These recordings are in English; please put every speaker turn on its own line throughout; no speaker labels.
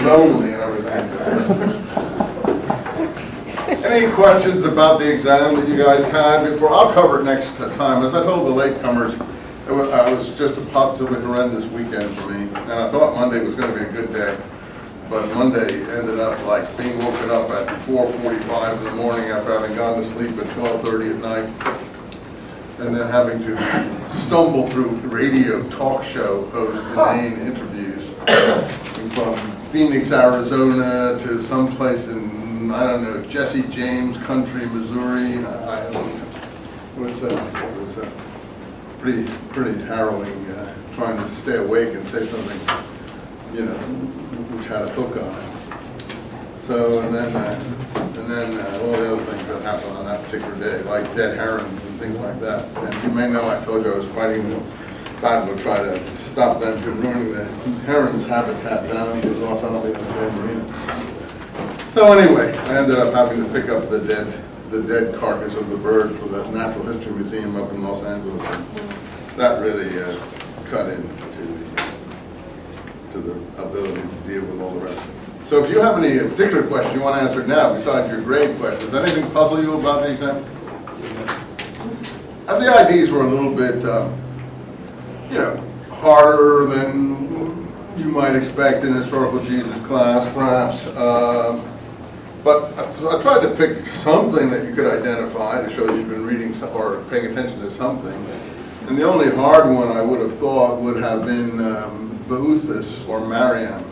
lonely and everything. Any questions about the exam that you guys had before? I'll cover it next time. As I told the latecomers, it was just a positively horrendous weekend for me, and I thought Monday was going to be a good day. But Monday ended up like being woken up at 4:45 in the morning after having gone to sleep at 12:30 at night, and then having to stumble through radio talk show host inane interviews from Phoenix, Arizona to someplace in, I don't know, Jesse James Country, Missouri. It was pretty harrowing trying to stay awake and say something, you know, which had a hook on it. So, and then all the other things that happened on that particular day, like dead herons and things like that. And you may know I told you I was fighting the battle to try to stop them from ruining the herons' habitat down in Los Angeles Bay Marina. So anyway, I ended up having to pick up the dead carcass of the bird for the Natural History Museum up in Los Angeles. And that really cut into the ability to deal with all the rest of it. So if you have any particular question you want to answer now, besides your grade questions, anything puzzle you about the exam? And the IDs were a little bit, you know, harder than you might expect in historical Jesus class, perhaps. But I tried to pick something that you could identify to show you've been reading or paying attention to something. And the only hard one I would have thought would have been Beuthus or Mariam.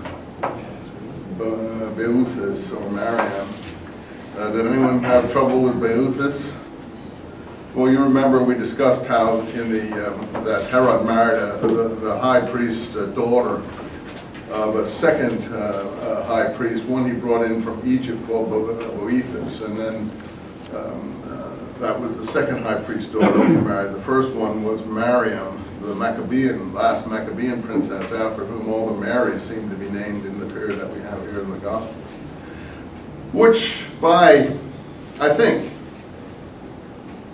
Beuthus or Mariam. Did anyone have trouble with Beuthus? Well, you remember we discussed how in that Herod married the high priest's daughter of a second high priest, one he brought in from Egypt called Boethus, and then that was the second high priest's daughter he married. The first one was Mariam, the last Maccabean princess, after whom all the Marys seem to be named in the period that we have here in the Gospels, which by, I think,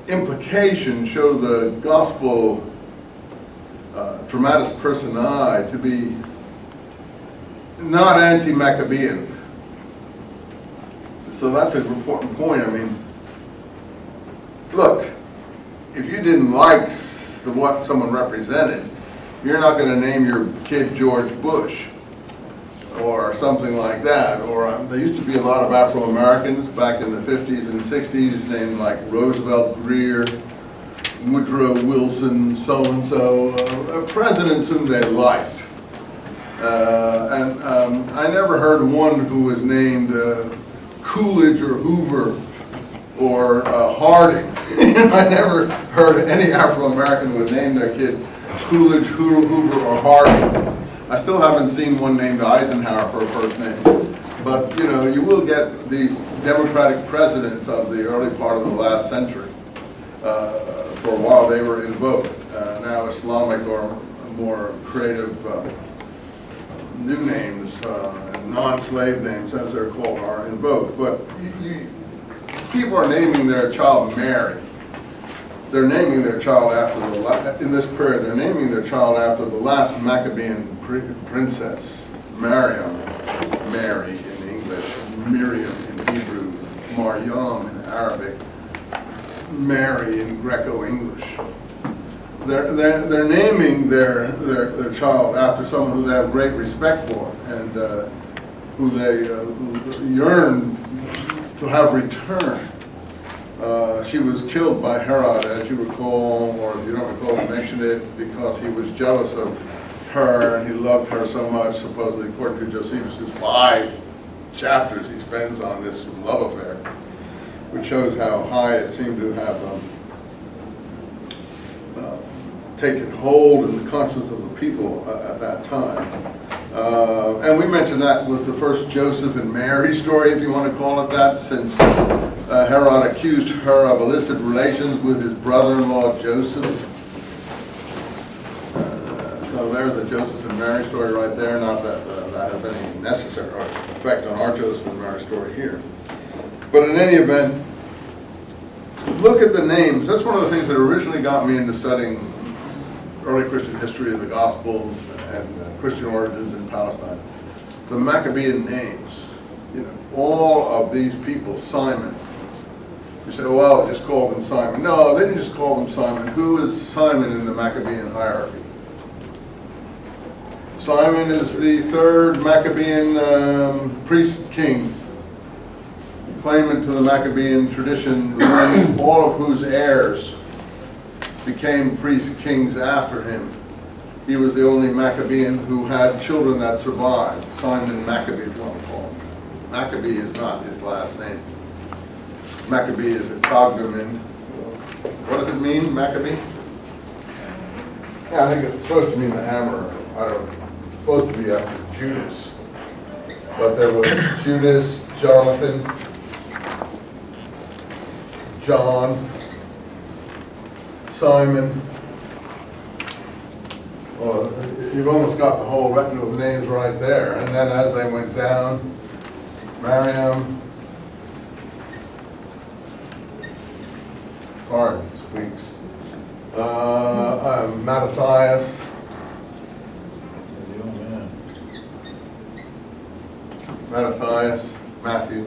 implication show the Gospel dramatis personae to be not anti-Maccabean. So that's an important point. I mean, look, if you didn't like what someone represented, you're not going to name your kid George Bush or something like that. Or there used to be a lot of Afro-Americans back in the 50s and 60s named like Roosevelt Greer, Woodrow Wilson, so-and-so, presidents whom they liked. And I never heard one who was named Coolidge or Hoover or Harding. I never heard any Afro-American who would name their kid Coolidge, Hoover, or Harding. I still haven't seen one named Eisenhower for a first name. But, you know, you will get these Democratic presidents of the early part of the last century. For a while they were in vogue. Now Islamic or more creative new names, non-slave names, as they're called, are in vogue. But people are naming their child Mary. They're naming their child after in this period, they're naming their child after the last Maccabean princess, Mariam, Mary in English, Miriam in Hebrew, Maryam in Arabic, Mary in Greco-English. They're naming their child after someone who they have great respect for and who they yearn to have returned. She was killed by Herod, as you recall, or if you don't recall, I mentioned it, because he was jealous of her and he loved her so much, supposedly, according to Josephus' 5 chapters he spends on this love affair, which shows how high it seemed to have taken hold in the conscience of the people at that time. And we mentioned that was the first Joseph and Mary story, if you want to call it that, since Herod accused her of illicit relations with his brother-in-law Joseph. So there's a Joseph and Mary story right there. Not that that has any necessary effect on our Joseph and Mary story here. But in any event, look at the names. That's one of the things that originally got me into studying early Christian history of the Gospels and Christian origins in Palestine. the Maccabean names, you know, all of these people, Simon. You say, well, they just called them Simon. No, they didn't just call them Simon. Who is Simon in the Maccabean hierarchy? Simon is the third Maccabean priest king, claimant to the Maccabean tradition, the one, all of whose heirs became priest kings after him. He was the only Maccabean who had children that survived. Simon Maccabee, if you want to call him. Maccabee is not his last name. Maccabee is a cognomen. What does it mean, Maccabee? Yeah, I think it's supposed to mean the hammer. I don't know. It's supposed to be after Judas. But there was Judas, Jonathan, John, Simon. Well, you've almost got the whole retinue of names right there. And then as they went down, Miriam, pardon, squeaks, Mattathias, Mattathias, Matthew,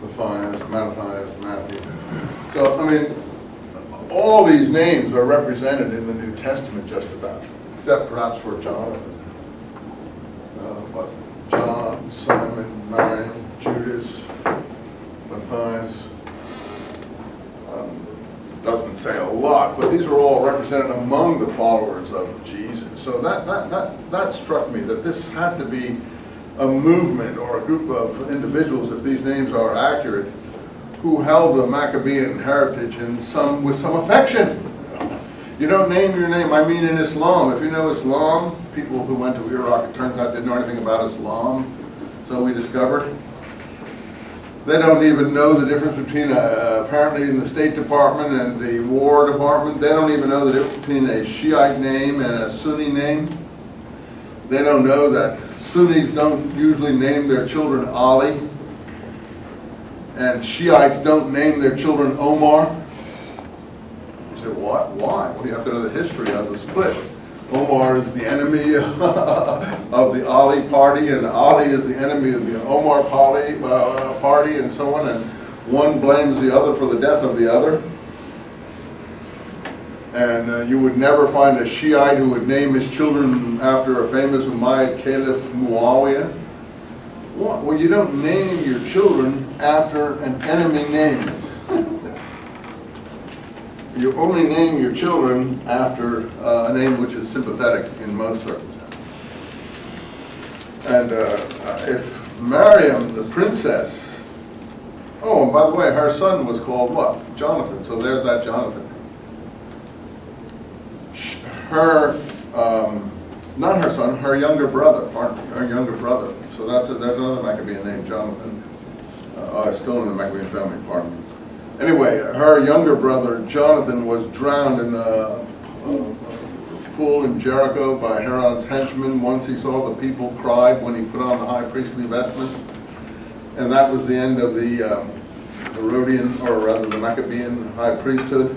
Mattathias, Matthew. So, I mean, all these names are represented in the New Testament just about, except perhaps for Jonathan. But John, Simon, Miriam, Judas, Matthias, doesn't say a lot, but these are all represented among the followers of Jesus. So that struck me, that this had to be a movement or a group of individuals, if these names are accurate, who held the Maccabean heritage with some affection. You don't name your name. I mean, in Islam, if you know Islam, people who went to Iraq, it turns out, didn't know anything about Islam, so we discovered. They don't even know the difference between, apparently in the State Department and the War Department, they don't even know the difference between a Shiite name and a Sunni name. They don't know that Sunnis don't usually name their children Ali, and Shiites don't name their children Omar. You say, what? Why? Well, you have to know the history of the split. Omar is the enemy of the Ali party, and Ali is the enemy of the Omar party, and so on, and one blames the other for the death of the other. And you would never find a Shiite who would name his children after a famous Umayyad Caliph, Muawiyah. Well, you don't name your children after an enemy name. You only name your children after a name which is sympathetic in most circumstances. And if Miriam, the princess, oh, and by the way, her son was called what? Jonathan, so there's that Jonathan. Her, not her son, her younger brother, pardon me, her younger brother. So there's another Maccabean named Jonathan, still in the Maccabean family, pardon me. Anyway, her younger brother, Jonathan, was drowned in the pool in Jericho by Herod's henchmen once he saw the people cried when he put on the high priestly vestments. And that was the end of the Herodian, or rather the Maccabean high priesthood.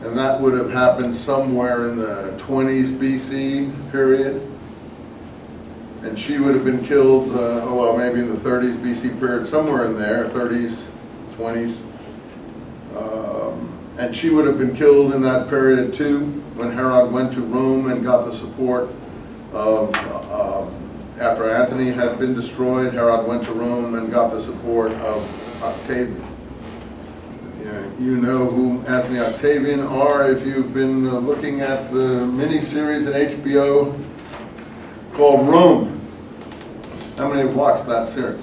And that would have happened somewhere in the 20s BC period. And she would have been killed, well, maybe in the 30s BC period, somewhere in there, 30s, 20s. And she would have been killed in that period too, when Herod went to Rome and got the support of, after Antony had been destroyed, Herod went to Rome and got the support of Octavian. You know who Anthony Octavian are if you've been looking at the mini-series at HBO called Rome. How many have watched that series?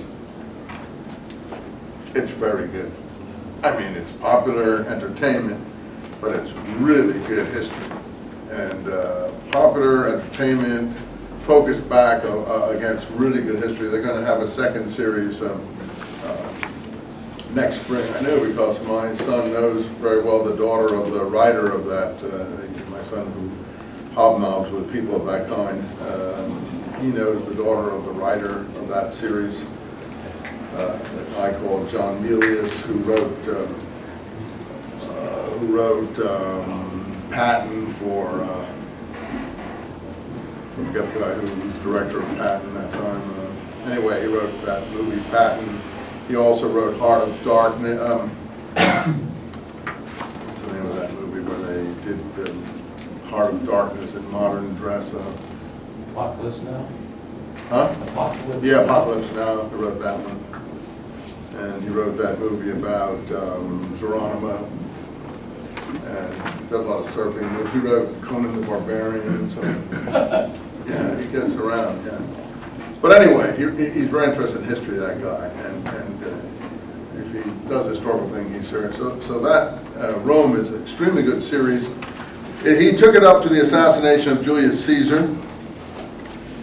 It's very good. I mean, it's popular entertainment, but it's really good history. And popular entertainment focused back against really good history. They're going to have a second series next spring. I know because my son knows very well the daughter of the writer of that. My son who hobnobs with people of that kind. He knows the daughter of the writer of that series. I call John Milius, who wrote Patton for forget the guy who was director of Patton at that time. Anyway, he wrote that movie, Patton. He also wrote Heart of Darkness. What's the name of that movie where they did Heart of Darkness in modern dress up?
Apocalypse Now?
Huh?
Apocalypse?
Yeah, Apocalypse Now. He wrote that one. And he wrote that movie about Geronimo. And does a lot of surfing movies. He wrote Conan the Barbarian. So yeah, he gets around. Yeah. But anyway, he's very interested in history, that guy, and if he does a historical thing, he's serious. So that Rome is an extremely good series. He took it up to the assassination of Julius Caesar,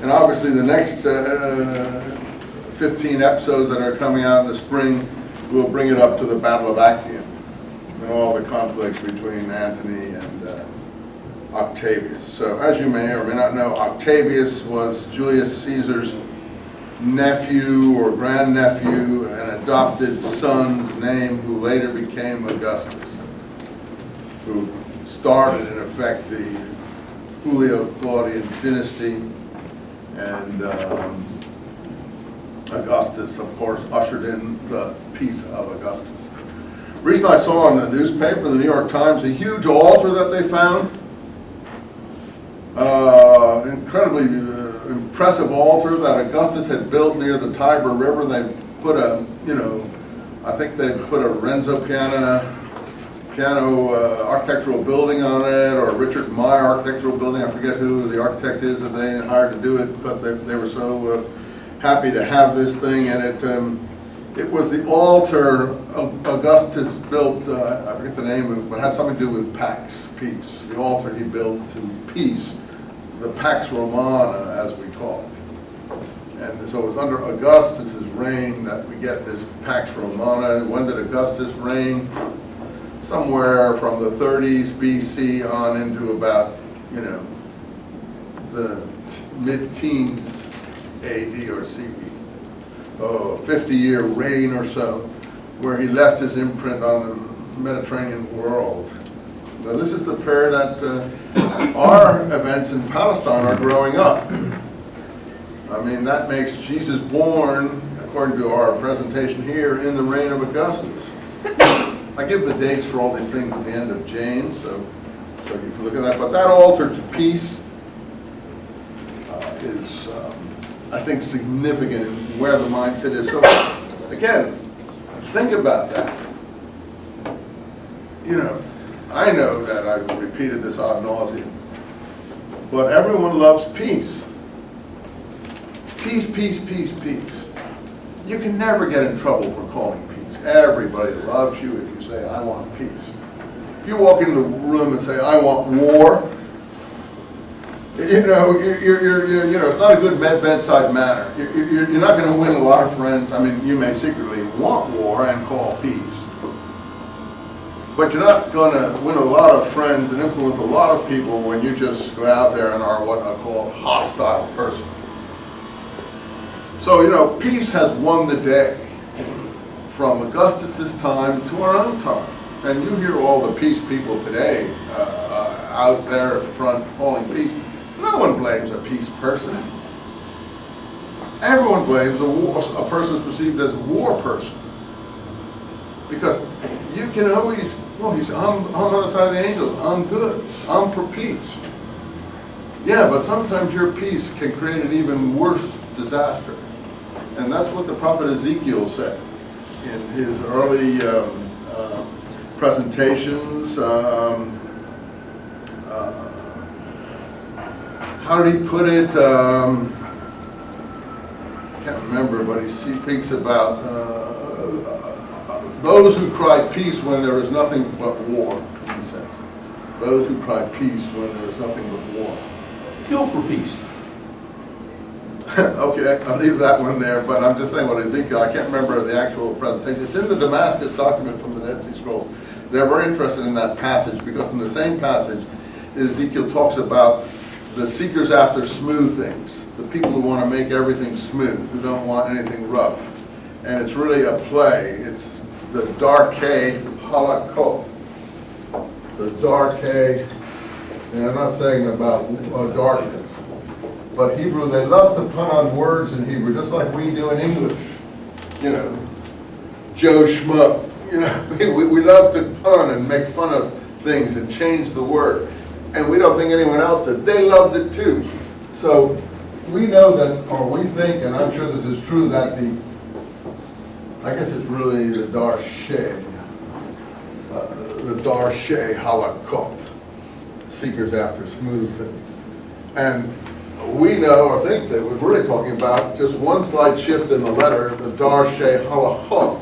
and obviously the next 15 episodes that are coming out in the spring will bring it up to the Battle of Actium and all the conflicts between Antony and Octavius. So as you may or may not know, Octavius was Julius Caesar's nephew or grandnephew, an adopted son's name, who later became Augustus, who started in effect the Julio-Claudian dynasty, and Augustus, of course, ushered in the peace of Augustus. Recently I saw in the newspaper, the New York Times, a huge altar that they found. Incredibly impressive altar that Augustus had built near the Tiber River. They put a, I think they put a Renzo piano architectural building on it, or Richard Meyer architectural building. I forget who the architect is that they hired to do it, because they were so happy to have this thing. And it was the altar Augustus built, I forget the name of it, but it had something to do with Pax, peace. The altar he built to peace, the Pax Romana, as we call it. And so it was under Augustus's reign that we get this Pax Romana. When did Augustus reign? Somewhere from the 30s BC on into about, the mid-teens AD or CE. 50-year reign or so, where he left his imprint on the Mediterranean world. Now this is the period that our events in Palestine are growing up. I mean, that makes Jesus born, according to our presentation here, in the reign of Augustus. I give the dates for all these things at the end of James, so you can look at that. But that altar to peace is, I think, significant in where the mindset is. So, again, think about that. I know that I've repeated this ad nauseum, but everyone loves peace. Peace, peace, peace, peace. You can never get in trouble for calling peace. Everybody loves you if you say, I want peace. If you walk into the room and say, I want war, it's not a good bedside manner. You're not going to win a lot of friends. I mean, you may secretly want war and call peace, but you're not going to win a lot of friends and influence a lot of people when you just go out there and are what I call a hostile person. So, peace has won the day from Augustus's time to our own time. And you hear all the peace people today out there in front calling peace. No one blames a peace person. Everyone blames a person perceived as a war person. Because you can always, I'm on the side of the angels. I'm good. I'm for peace. Yeah, but sometimes your peace can create an even worse disaster. And that's what the prophet Ezekiel said in his early presentations. How did he put it? I can't remember, but he speaks about those who cry peace when there is nothing but war, he says. Those who cry peace when there is nothing but war.
Kill for peace.
Okay, I'll leave that one there, but I'm just saying what Ezekiel, I can't remember the actual presentation. It's in the Damascus document from the Dead Sea Scrolls. They're very interested in that passage because in the same passage, Ezekiel talks about the seekers after smooth things, the people who want to make everything smooth, who don't want anything rough. And it's really a play. It's the Darkei Halakot. The Darkei, and I'm not saying about darkness. But Hebrew, they love to pun on words in Hebrew, just like we do in English. You know, Joe Schmo. You know, we love to pun and make fun of things and change the word. And we don't think anyone else did. They loved it too. So we know that, or we think, and I'm sure this is true, that I guess it's really the Darshay Halakot, seekers after smooth things. And we know, or think that we're really talking about just one slight shift in the letter, the Darshay Halakot.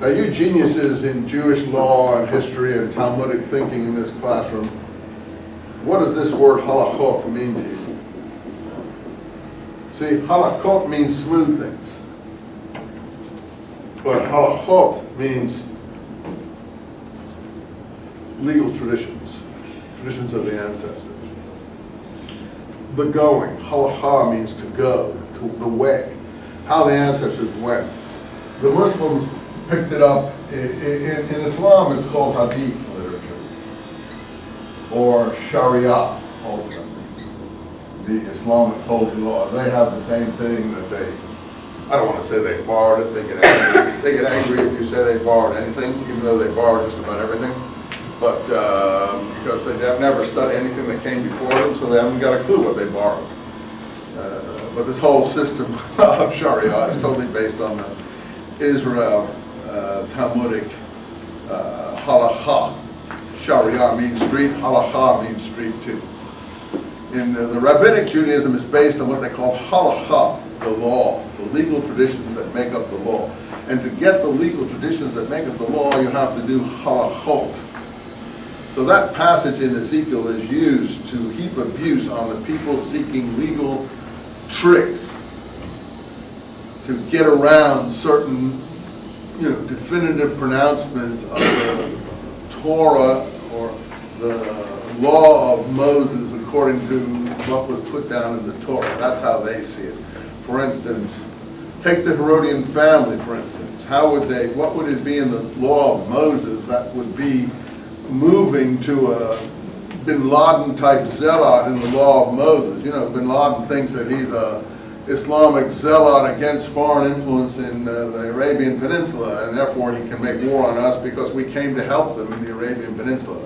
Now, you geniuses in Jewish law and history and Talmudic thinking in this classroom, what does this word halachot mean to you? See, halachot means smooth things, but halachot means legal traditions, traditions of the ancestors. The going, halacha means to go, to the way, how the ancestors went. The Muslims picked it up. In Islam, it's called hadith literature, or sharia, ultimately. The Islamic holy law. They have the same thing that I don't want to say they borrowed it. They get angry. They get angry if you say they borrowed anything, even though they borrowed just about everything. But because they have never studied anything that came before them, so they haven't got a clue what they borrowed. But this whole system of sharia is totally based on the Israel Talmudic halacha. Sharia means street, halacha means street too. In the rabbinic Judaism is based on what they call halacha, the law, the legal traditions that make up the law. And to get the legal traditions that make up the law, you have to do halachot. So that passage in Ezekiel is used to heap abuse on the people seeking legal tricks to get around certain, definitive pronouncements of the Torah or the law of Moses according to what was put down in the Torah. That's how they see it. For instance, take the Herodian family, for instance. What would it be in the law of Moses that would be moving to a bin Laden type zealot in the law of Moses? Bin Laden thinks that he's a Islamic zealot against foreign influence in the Arabian Peninsula, and therefore he can make war on us because we came to help them in the Arabian Peninsula.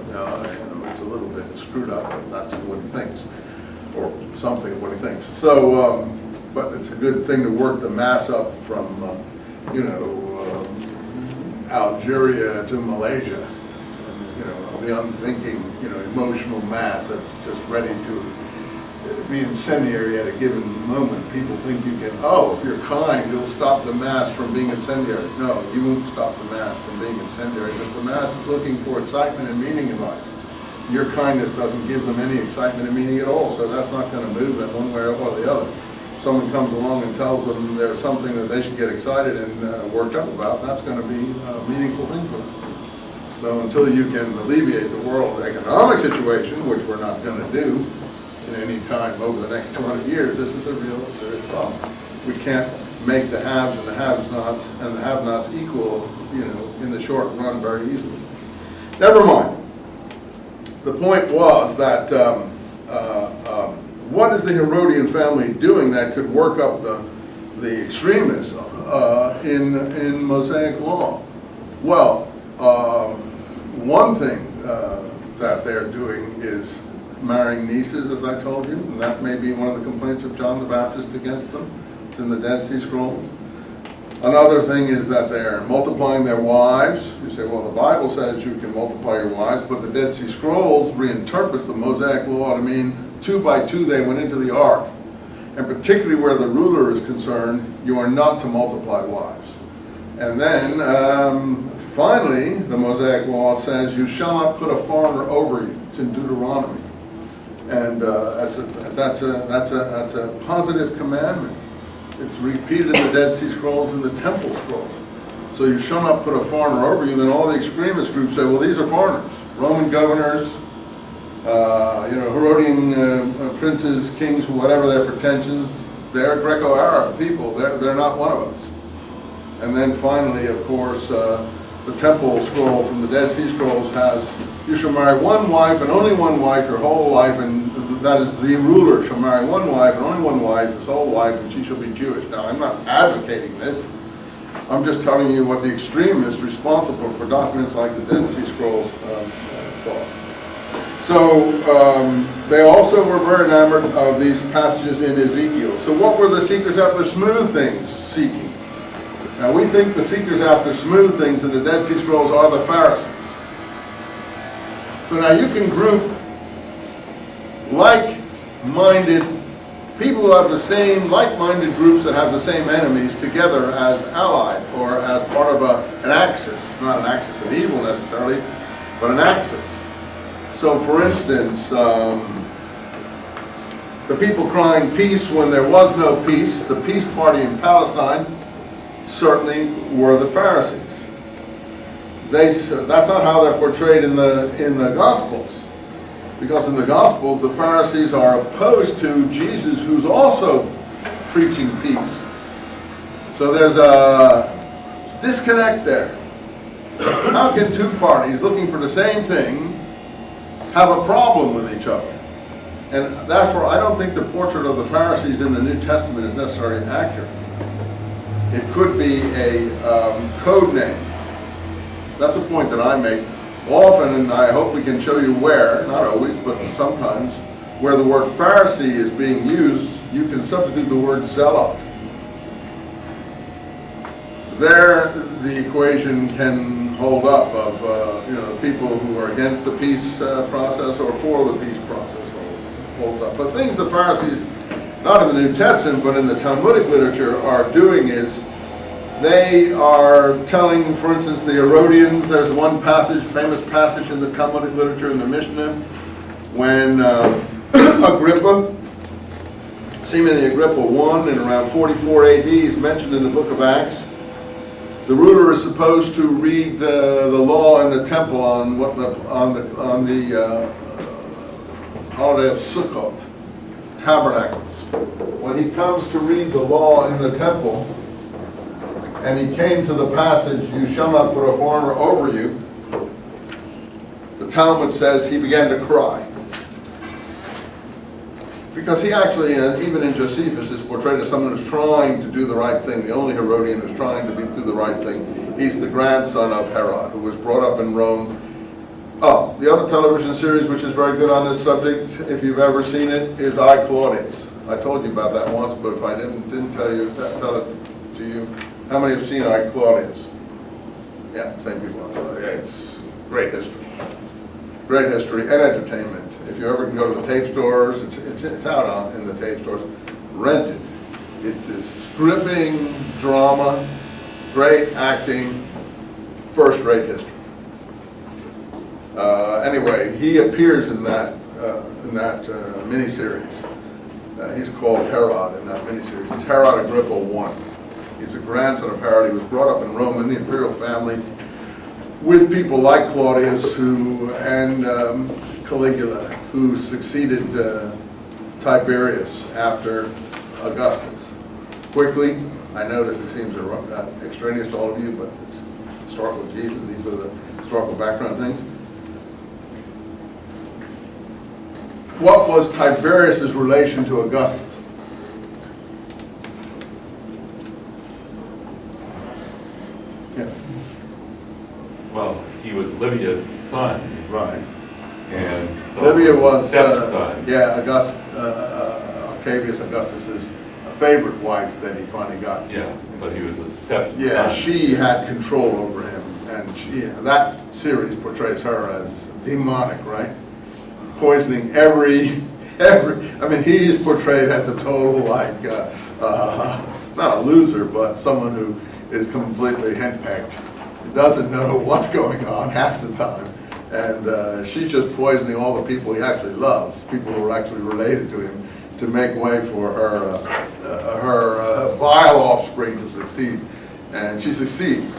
It's a little bit screwed up, but that's what he thinks, or something of what he thinks. So, but it's a good thing to work the mass up from, Algeria to Malaysia. And, the unthinking, emotional mass that's just ready to be incendiary at a given moment. People think you can, if you're kind, you'll stop the mass from being incendiary. No, you won't stop the mass from being incendiary because the mass is looking for excitement and meaning in life. Your kindness doesn't give them any excitement and meaning at all, so that's not going to move them one way or the other. If someone comes along and tells them there's something that they should get excited and worked up about, that's going to be a meaningful thing for them. So until you can alleviate the world economic situation, which we're not going to do in any time over the next 200 years, this is a real serious problem. We can't make the haves and the have-nots and the have-nots equal, in the short run very easily. Never mind. The point was that what is the Herodian family doing that could work up the extremists in Mosaic law? Well, one thing that they're doing is marrying nieces, as I told you, and that may be one of the complaints of John the Baptist against them. It's in the Dead Sea Scrolls. Another thing is that they're multiplying their wives. You say, well, the Bible says you can multiply your wives, but the Dead Sea Scrolls reinterprets the Mosaic law to mean 2 by 2 they went into the ark. And particularly where the ruler is concerned, you are not to multiply wives. And then, finally, the Mosaic law says you shall not put a foreigner over you. It's in Deuteronomy. And that's a positive commandment. It's repeated in the Dead Sea Scrolls and the Temple Scrolls. So you shall not put a foreigner over you. Then all the extremist groups say, well, these are foreigners. Roman governors, Herodian princes, kings, whatever their pretensions. They're Greco-Arab people. They're not one of us. And then finally, of course, the temple scroll from the Dead Sea Scrolls has, you shall marry one wife and only one wife your whole life, and that is the ruler shall marry one wife and only one wife, his whole life, and she shall be Jewish. Now, I'm not advocating this. I'm just telling you what the extremists responsible for documents like the Dead Sea Scrolls thought. So they also were very enamored of these passages in Ezekiel. So what were the seekers after smooth things seeking? Now we think the seekers after smooth things in the Dead Sea Scrolls are the Pharisees. So now you can group like-minded people who have the same, like-minded groups that have the same enemies together as allied or as part of an axis, not an axis of evil necessarily, but an axis. So for instance, the people crying peace when there was no peace, the peace party in Palestine, certainly were the Pharisees. That's not how they're portrayed in the Gospels. Because in the Gospels, the Pharisees are opposed to Jesus, who's also preaching peace. So there's a disconnect there. How can two parties looking for the same thing have a problem with each other? And therefore, I don't think the portrait of the Pharisees in the New Testament is necessarily accurate. It could be a code name. That's a point that I make often, and I hope we can show you where, not always, but sometimes, where the word Pharisee is being used, you can substitute the word zealot. There, the equation can hold up of people who are against the peace process or for the peace process holds up. But things the Pharisees, not in the New Testament, but in the Talmudic literature, are doing is they are telling, for instance, the Herodians, there's one passage, famous passage in the Talmudic literature in the Mishnah, when Agrippa, seemingly Agrippa I, in around 44 AD, is mentioned in the book of Acts. The ruler is supposed to read the law in the temple on the holiday of Sukkot, tabernacles. When he comes to read the law in the temple, and he came to the passage, "You shall not put a foreigner over you," the Talmud says he began to cry. Because he actually, even in Josephus, is portrayed as someone who's trying to do the right thing, the only Herodian who's trying to do the right thing. He's the grandson of Herod, who was brought up in Rome. Oh, the other television series which is very good on this subject, if you've ever seen it, is I, Claudius. I told you about that once, but if I didn't tell it to you. How many have seen I, Claudius? Yeah, same people. Yeah, it's great history. Great history and entertainment. If you ever can go to the tape stores, it's out in the tape stores. Rent it. It's this gripping drama, great acting, first-rate history. Anyway, he appears in that miniseries. He's called Herod in that miniseries. He's Herod Agrippa I. He's a grandson of Herod. He was brought up in Rome in the imperial family with people like Claudius and Caligula, who succeeded Tiberius after Augustus. Quickly, I know this seems extraneous to all of you, but it's historical Jesus. These are the historical background things. What was Tiberius's relation to Augustus? Yeah.
Well, he was Livia's son.
Right.
And so
Livia was
stepson.
Octavius Augustus's favorite wife that he finally got.
Yeah, so he was a stepson.
Yeah, she had control over him, and that series portrays her as demonic, right? Poisoning every. I mean, he's portrayed as a total not a loser, but someone who is completely henpecked, doesn't know what's going on half the time. And she's just poisoning all the people he actually loves, people who are actually related to him, to make way for her vile offspring to succeed. And she succeeds.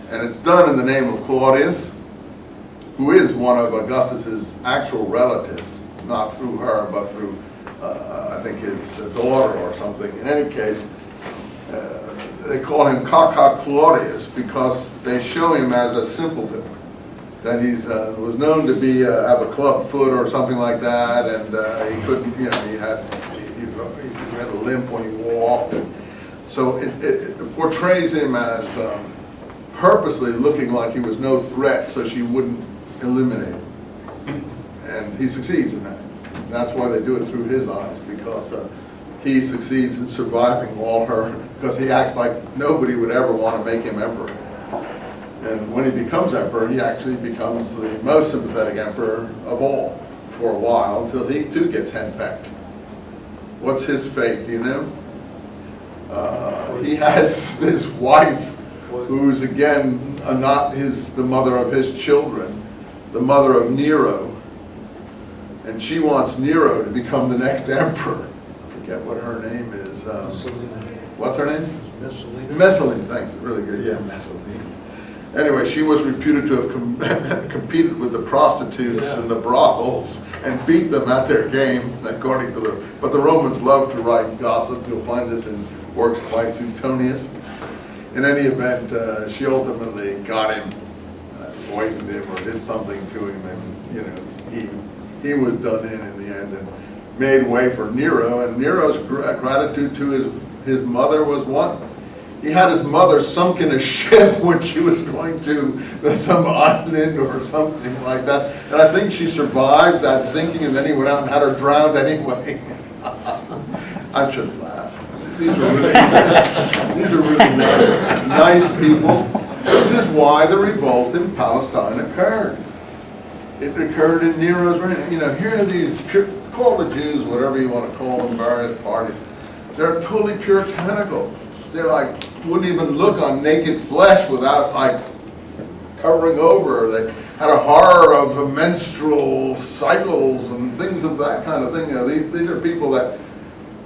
And it's done in the name of Claudius, who is one of Augustus's actual relatives, not through her, but through, I think, his daughter or something. In any case, they call him Caca Claudius because they show him as a simpleton. That he's was known to be have a club foot or something like that, and he couldn't, you know, he had a limp when he walked. And so it portrays him as purposely looking like he was no threat, so she wouldn't eliminate him. And he succeeds in that. And that's why they do it through his eyes, because he succeeds in surviving all her, because he acts like nobody would ever want to make him emperor. And when he becomes emperor, he actually becomes the most sympathetic emperor of all for a while, until he too gets henpecked. What's his fate, do you know? He has this wife who's again not the mother of his children, the mother of Nero. And she wants Nero to become the next emperor. I forget what her name is. What's her name?
Mussolini.
Messalina, thanks, really good, yeah, Messalina. Anyway, she was reputed to have competed with the prostitutes and the brothels and beat them at their game, according to but the Romans loved to write gossip. You'll find this in works by Suetonius. In any event, she ultimately got him, poisoned him or did something to him, and you know, he was done in the end and made way for Nero. And Nero's gratitude to his mother was what? He had his mother sunk in a ship when she was going to some island or something like that. And I think she survived that sinking, and then he went out and had her drowned anyway. I shouldn't laugh. These are really nice people. This is why the revolt in Palestine occurred. It occurred in Nero's reign. You know, here are these, call the Jews whatever you want to call them, various parties. They're totally puritanical. They're like, wouldn't even look on naked flesh without like covering over. They had a horror of menstrual cycles and things of that kind of thing. You know, these are people that,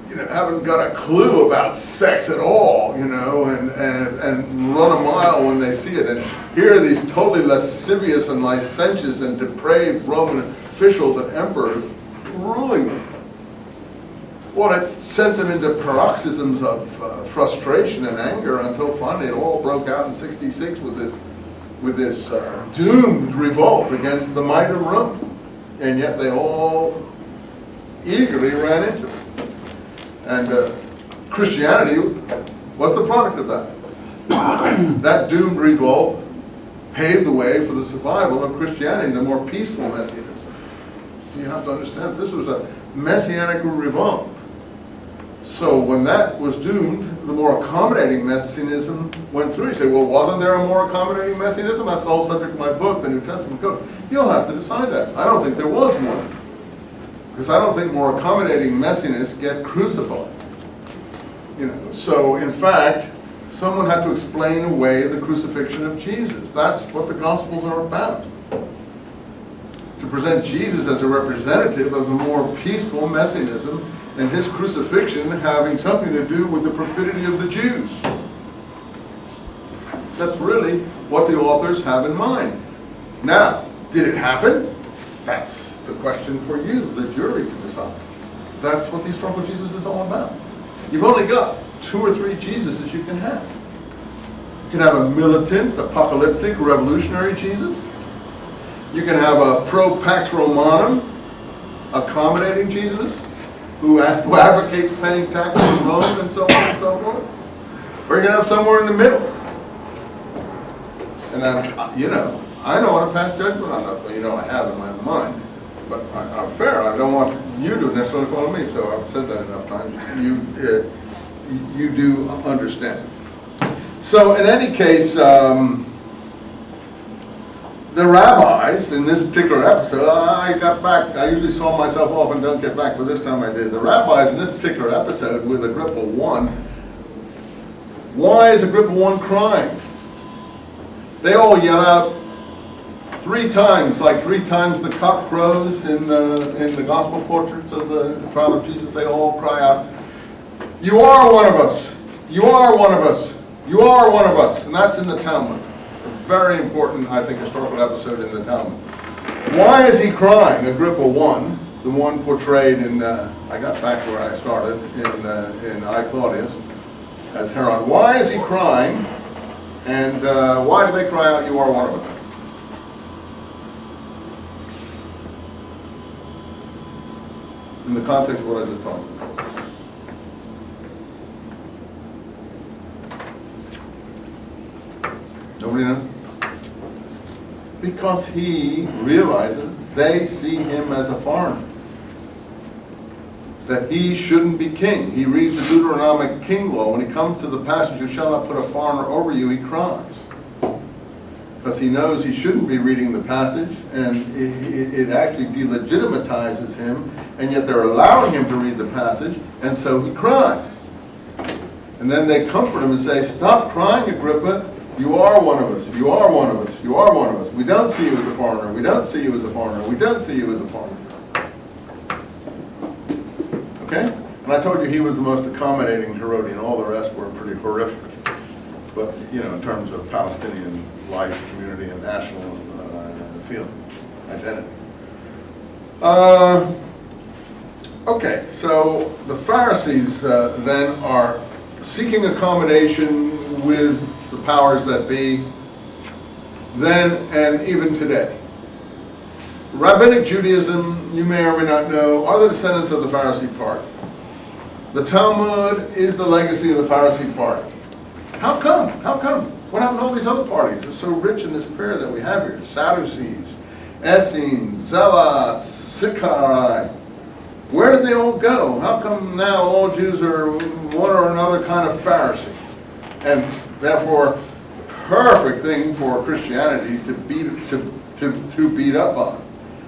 you know, haven't got a clue about sex at all, you know, and run a mile when they see it. And here are these totally lascivious and licentious and depraved Roman officials and emperors ruling them. Well, it sent them into paroxysms of frustration and anger until finally it all broke out in '66 with this doomed revolt against the might of Rome. And yet they all eagerly ran into it. And Christianity was the product of that. That doomed revolt paved the way for the survival of Christianity, the more peaceful messianism. So you have to understand, this was a messianic revolt. So when that was doomed, the more accommodating messianism went through. You say, well, wasn't there a more accommodating messianism? That's the whole subject of my book, the New Testament Code. You'll have to decide that. I don't think there was one. Because I don't think more accommodating messianists get crucified. You know, so in fact, someone had to explain away the crucifixion of Jesus. That's what the Gospels are about. To present Jesus as a representative of the more peaceful messianism, and his crucifixion having something to do with the perfidy of the Jews. That's really what the authors have in mind. Now, did it happen? That's the question for you, the jury, to decide. That's what the historical Jesus is all about. You've only got 2 or 3 Jesuses you can have. You can have a militant, apocalyptic, revolutionary Jesus. You can have a pro-pax Romanum, accommodating Jesus, who advocates paying taxes in Rome and so on and so forth. Or you can have somewhere in the middle. And then, you know, I don't want to pass judgment on that, but you know I have in my mind. But I'm fair. I don't want you to necessarily follow me, so I've said that enough times. You do understand. So in any case, the rabbis in this particular episode, I got back. I usually saw myself off and don't get back, but this time I did. The rabbis in this particular episode with Agrippa I, why is Agrippa I crying? They all yell out 3 times, like 3 times the cock crows in the gospel portraits of the trial of Jesus. They all cry out, "You are one of us! You are one of us! You are one of us!" And that's in the Talmud. A very important, I think, historical episode in the Talmud. Why is he crying? Agrippa I, the one portrayed in, I got back where I started, in I, Claudius. as Herod. Why is he crying? And why do they cry out, "You are one of us"? In the context of what I just talked about. Nobody knows? Because he realizes they see him as a foreigner. That he shouldn't be king. He reads the Deuteronomic king law. When he comes to the passage, "You shall not put a foreigner over you," he cries. Because he knows he shouldn't be reading the passage, and it actually delegitimizes him, and yet they're allowing him to read the passage, and so he cries. And then they comfort him and say, "Stop crying, Agrippa. You are one of us. You are one of us. You are one of us. We don't see you as a foreigner. We don't see you as a foreigner. We don't see you as a foreigner." Okay? And I told you he was the most accommodating Herodian. All the rest were pretty horrific. But, you know, in terms of Palestinian life, community, and national feeling, identity. Okay, so the Pharisees then are seeking accommodation with the powers that be, then and even today. Rabbinic Judaism, you may or may not know, are the descendants of the Pharisee party. The Talmud is the legacy of the Pharisee party. How come? How come? What happened to all these other parties? They're so rich in this period that we have here. Sadducees, Essenes, Zealots, Sicarii. Where did they all go? How come now all Jews are one or another kind of Pharisee? And therefore, perfect thing for Christianity to beat up on.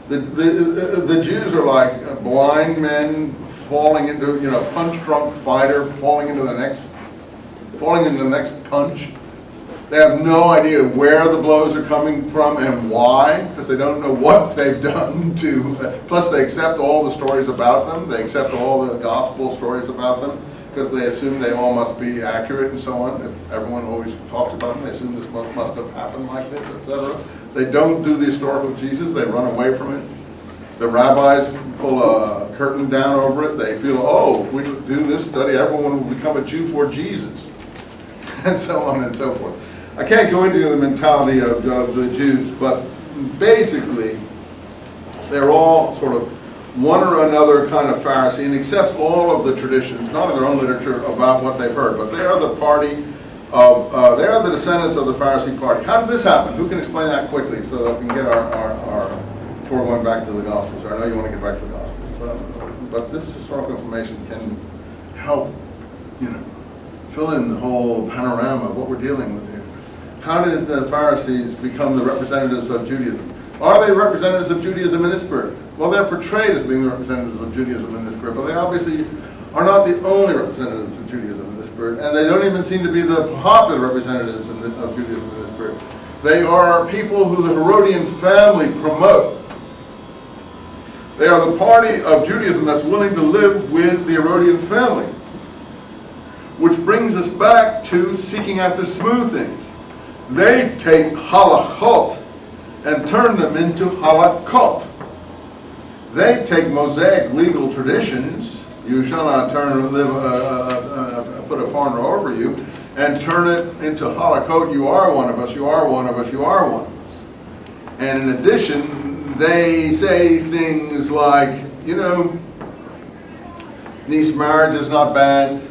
The Jews are like blind men falling into, you know, punch-drunk fighter falling into the next punch. They have no idea where the blows are coming from and why, because they don't know what they've done to, plus they accept all the stories about them, they accept all the gospel stories about them, because they assume they all must be accurate and so on. If everyone always talks about them, they assume this must have happened like this, etc. They don't do the historical Jesus, they run away from it. The rabbis pull a curtain down over it. They feel, oh, if we do this study, everyone will become a Jew for Jesus. And so on and so forth. I can't go into the mentality of the Jews, but basically, they're all sort of one or another kind of Pharisee and accept all of the traditions, not in their own literature, about what they've heard, but they are the party of, they are the descendants of the Pharisee party. How did this happen? Who can explain that quickly so that we can get our before going back to the Gospels? I know you want to get back to the Gospels, but this historical information can help, you know, fill in the whole panorama of what we're dealing with here. How did the Pharisees become the representatives of Judaism? Are they representatives of Judaism in this period? Well, they're portrayed as being the representatives of Judaism in this period, but they obviously are not the only representatives of Judaism in this period, and they don't even seem to be the popular representatives of Judaism in this period. They are people who the Herodian family promote. They are the party of Judaism that's willing to live with the Herodian family. Which brings us back to seeking after smooth things. They take halachot and turn them into halakot. They take Mosaic legal traditions, "You shall not put a foreigner over you," and turn it into halakot, "You are one of us, you are one of us, you are one of us." And in addition, they say things like, you know, niece marriage is not bad.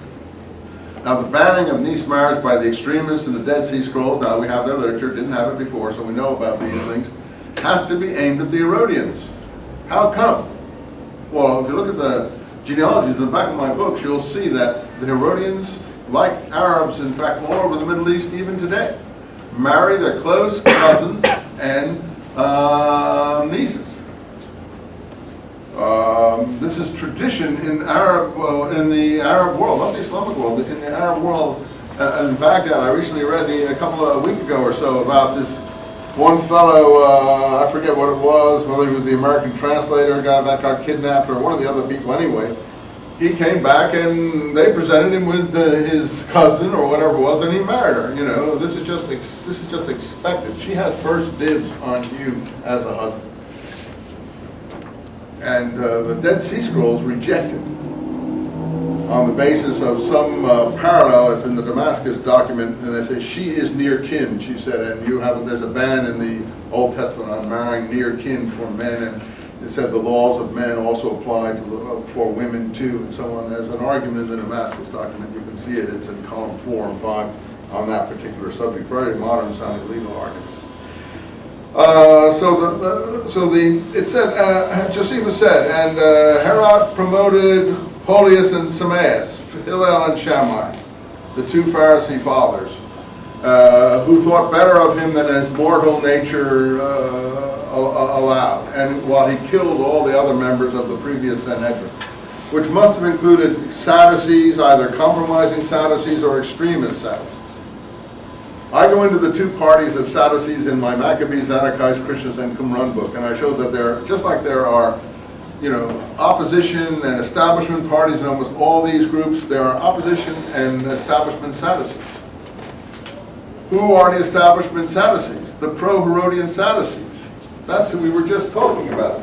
Now, the banning of niece marriage by the extremists in the Dead Sea Scrolls, now we have their literature, didn't have it before, so we know about these things, has to be aimed at the Herodians. How come? Well, if you look at the genealogies in the back of my books, you'll see that the Herodians, like Arabs, in fact, all over the Middle East, even today, marry their close cousins and nieces. This is tradition in in the Arab world, not the Islamic world, in the Arab world. In Baghdad, I recently read a couple of weeks ago or so about this one fellow, I forget what it was, whether he was the American translator, guy that got kidnapped, or one of the other people anyway. He came back and they presented him with his cousin or whatever it was, and he married her. You know, this is just expected. She has first dibs on you as a husband. And the Dead Sea Scrolls reject it. on the basis of some parallel. It's in the Damascus document, and they say she is near kin, she said, and there's a ban in the Old Testament on marrying near kin for men, and it said the laws of men also apply for women too, and so on. There's an argument in the Damascus document. You can see it. It's in column 4 and 5 on that particular subject. Very modern sounding legal argument. It said, Josephus said, and Herod promoted Polius and Sameas, Hillel and Shammai, the 2 Pharisee fathers, who thought better of him than his mortal nature allowed, and while he killed all the other members of the previous Sanhedrin, which must have included Sadducees, either compromising Sadducees or extremist Sadducees. I go into the 2 parties of Sadducees in my Maccabees, Anarchist, Christians, and Qumran book, and I show that there, just like there are, opposition and establishment parties in almost all these groups, there are opposition and establishment Sadducees. Who are the establishment Sadducees? The pro-Herodian Sadducees. That's who we were just talking about.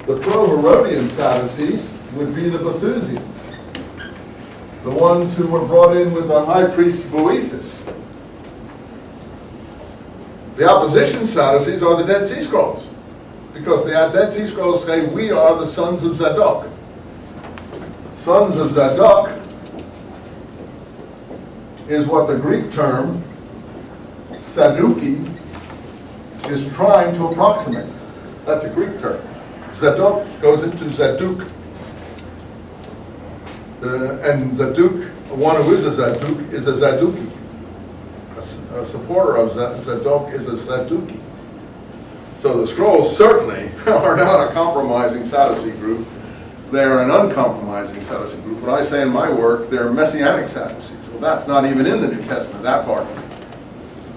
The pro-Herodian Sadducees would be the Bethusians, the ones who were brought in with the high priest Boethus. The opposition Sadducees are the Dead Sea Scrolls, because the Dead Sea Scrolls say we are the sons of Zadok. Sons of Zadok is what the Greek term Saduki is trying to approximate. That's a Greek term. Zadok goes into Zaduk. And Zaduk, one who is a Zaduk, is a Zaduki. A supporter of Zadok is a Saduki. So the scrolls certainly are not a compromising Sadducee group. They're an uncompromising Sadducee group. But I say in my work, they're Messianic Sadducees. Well, that's not even in the New Testament, that part.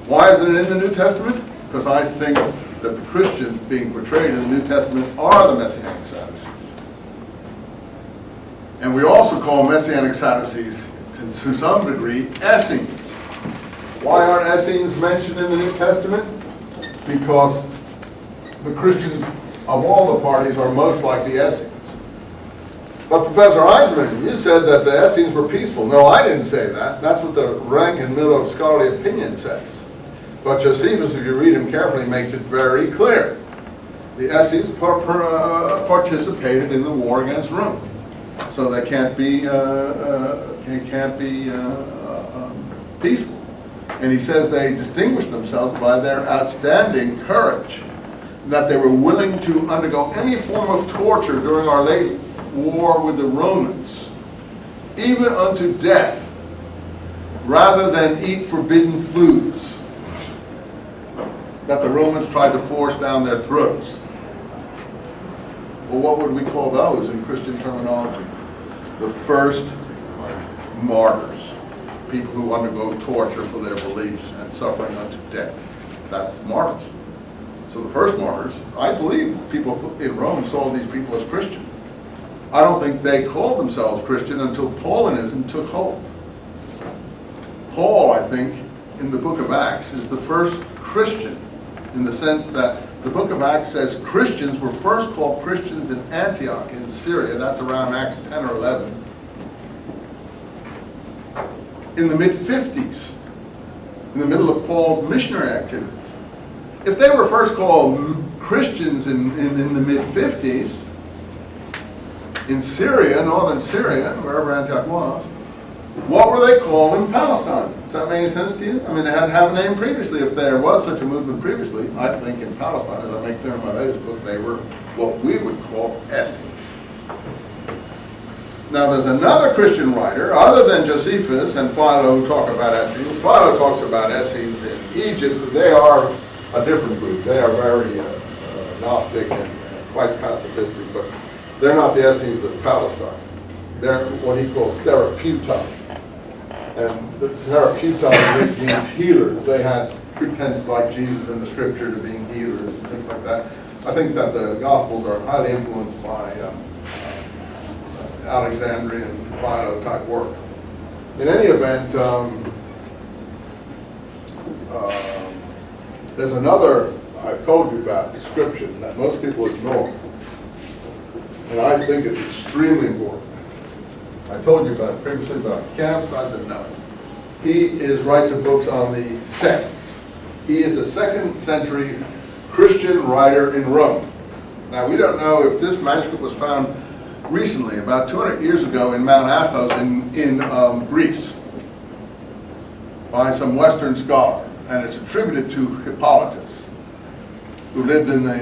Why isn't it in the New Testament? Because I think that the Christians being portrayed in the New Testament are the Messianic Sadducees. And we also call Messianic Sadducees, to some degree, Essenes. Why aren't Essenes mentioned in the New Testament? Because the Christians of all the parties are most like the Essenes. But Professor Eisenman, you said that the Essenes were peaceful. No, I didn't say that. That's what the rank and middle of scholarly opinion says. But Josephus, if you read him carefully, makes it very clear. The Essenes participated in the war against Rome. So they can't be peaceful. And he says they distinguished themselves by their outstanding courage, that they were willing to undergo any form of torture during our late war with the Romans, even unto death, rather than eat forbidden foods that the Romans tried to force down their throats. Well, what would we call those in Christian terminology? The first martyrs. People who undergo torture for their beliefs and suffering unto death. That's martyrs. So the first martyrs, I believe people in Rome saw these people as Christian. I don't think they called themselves Christian until Paulinism took hold. Paul, I think, in the book of Acts, is the first Christian, in the sense that the book of Acts says Christians were first called Christians in Antioch in Syria. That's around Acts 10 or 11. In the mid-50s, in the middle of Paul's missionary activities. If they were first called Christians in the mid-50s, in Syria, northern Syria, wherever Antioch was, what were they called in Palestine? Does that make any sense to you? I mean, they had to have a name previously. If there was such a movement previously, I think in Palestine, as I make clear in my latest book, they were what we would call Essenes. Now, there's another Christian writer, other than Josephus and Philo, who talk about Essenes. Philo talks about Essenes in Egypt. They are a different group. They are very Gnostic and quite pacifistic, but they're not the Essenes of Palestine. They're what he calls therapeutai. And the therapeutai means healers. They had pretense like Jesus in the scripture to being healers and things like that. I think that the Gospels are highly influenced by Alexandrian Philo type work. In any event, there's another I've told you about description that most people ignore, and I think it's extremely important. I told you about it previously, but I can't emphasize it enough. He writes books on the sects. He is a 2nd century Christian writer in Rome. Now, we don't know if this manuscript was found recently, about 200 years ago, in Mount Athos in Greece, by some Western scholar, and it's attributed to Hippolytus, who lived in the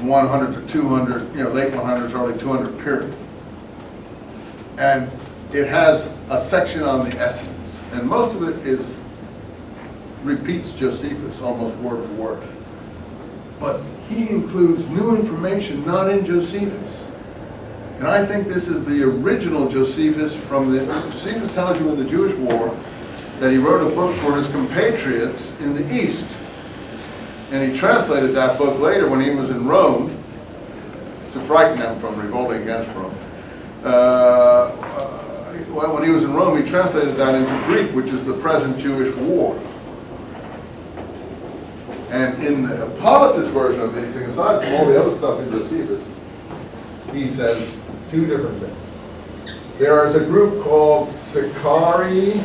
100 to 200, late 100s, early 200 period. And it has a section on the Essenes, and most of it repeats Josephus almost word for word. But he includes new information not in Josephus. And I think this is the original Josephus Josephus tells you in the Jewish War that he wrote a book for his compatriots in the East. And he translated that book later when he was in Rome to frighten them from revolting against Rome. When he was in Rome, he translated that into Greek, which is the present Jewish war. And in the Hippolytus version of these things, aside from all the other stuff in Josephus, he says 2 different things. There is a group called Sicarii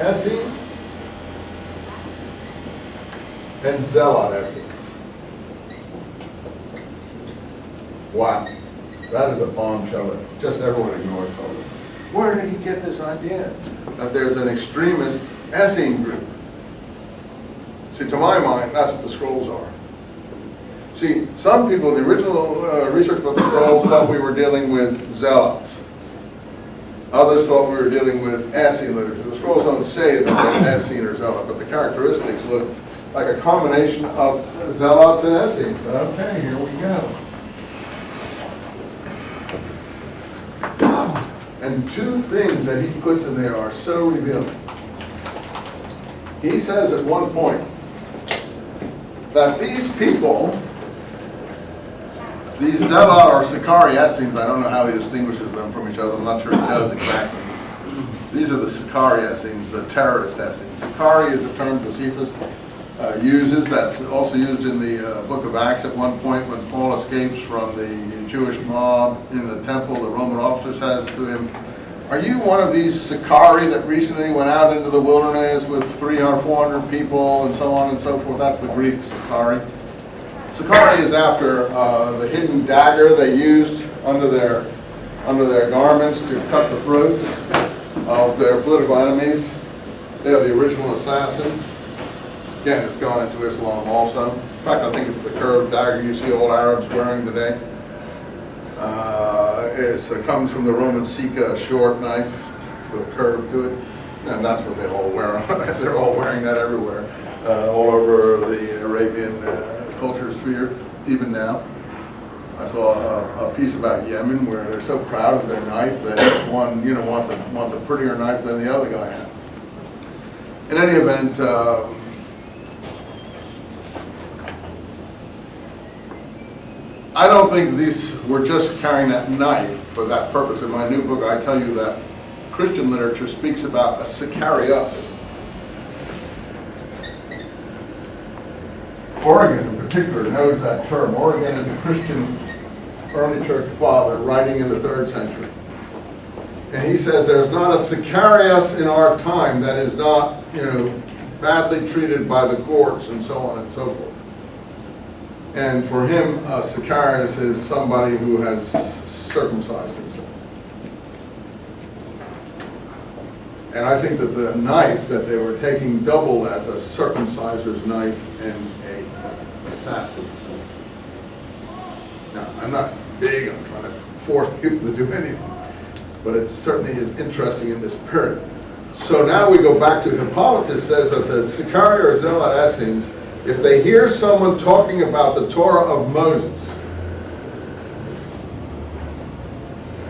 Essenes and Zealot Essenes. Wow, that is a bombshell that just everyone ignores totally. Where did he get this idea that there's an extremist Essene group? See, to my mind, that's what the scrolls are. See, some people in the original research about the scrolls thought we were dealing with zealots. Others thought we were dealing with Essene literature. The scrolls don't say that they're Essene or zealot, but the characteristics look like a combination of zealots and Essenes. Okay, here we go. And 2 things that he puts in there are so revealing. He says at one point that these people, these Zealot or Sicarii Essenes, I don't know how he distinguishes them from each other, I'm not sure he does exactly. These are the Sicarii Essenes, the terrorist Essenes. Sicarii is a term Josephus uses, that's also used in the book of Acts at one point when Paul escapes from the Jewish mob in the temple. The Roman officer says to him, "Are you one of these Sicarii that recently went out into the wilderness with 300 or 400 people," and so on and so forth? That's the Greek Sicarii. Sicarii is after the hidden dagger they used under their garments to cut the throats of their political enemies. They are the original assassins. Again, it's gone into Islam also. In fact, I think it's the curved dagger you see all Arabs wearing today. It comes from the Roman Sika, a short knife with a curve to it. And that's what they all wear. They're all wearing that everywhere, all over the Arabian culture sphere, even now. I saw a piece about Yemen where they're so proud of their knife that each one, wants a prettier knife than the other guy has. In any event, I don't think these were just carrying that knife for that purpose. In my new book, I tell you that Christian literature speaks about a Sicarius. Origen, in particular, knows that term. Origen is a Christian early church father writing in the 3rd century. And he says there's not a Sicarius in our time that is not, badly treated by the courts and so on and so forth. And for him, Sicarius is somebody who has circumcised himself. And I think that the knife that they were taking doubled as a circumciser's knife and an assassin's knife. Now, I'm not big on trying to force people to do anything, but it certainly is interesting in this period. So now we go back to Hippolytus says that the Sicarii or Zealot Essenes, if they hear someone talking about the Torah of Moses,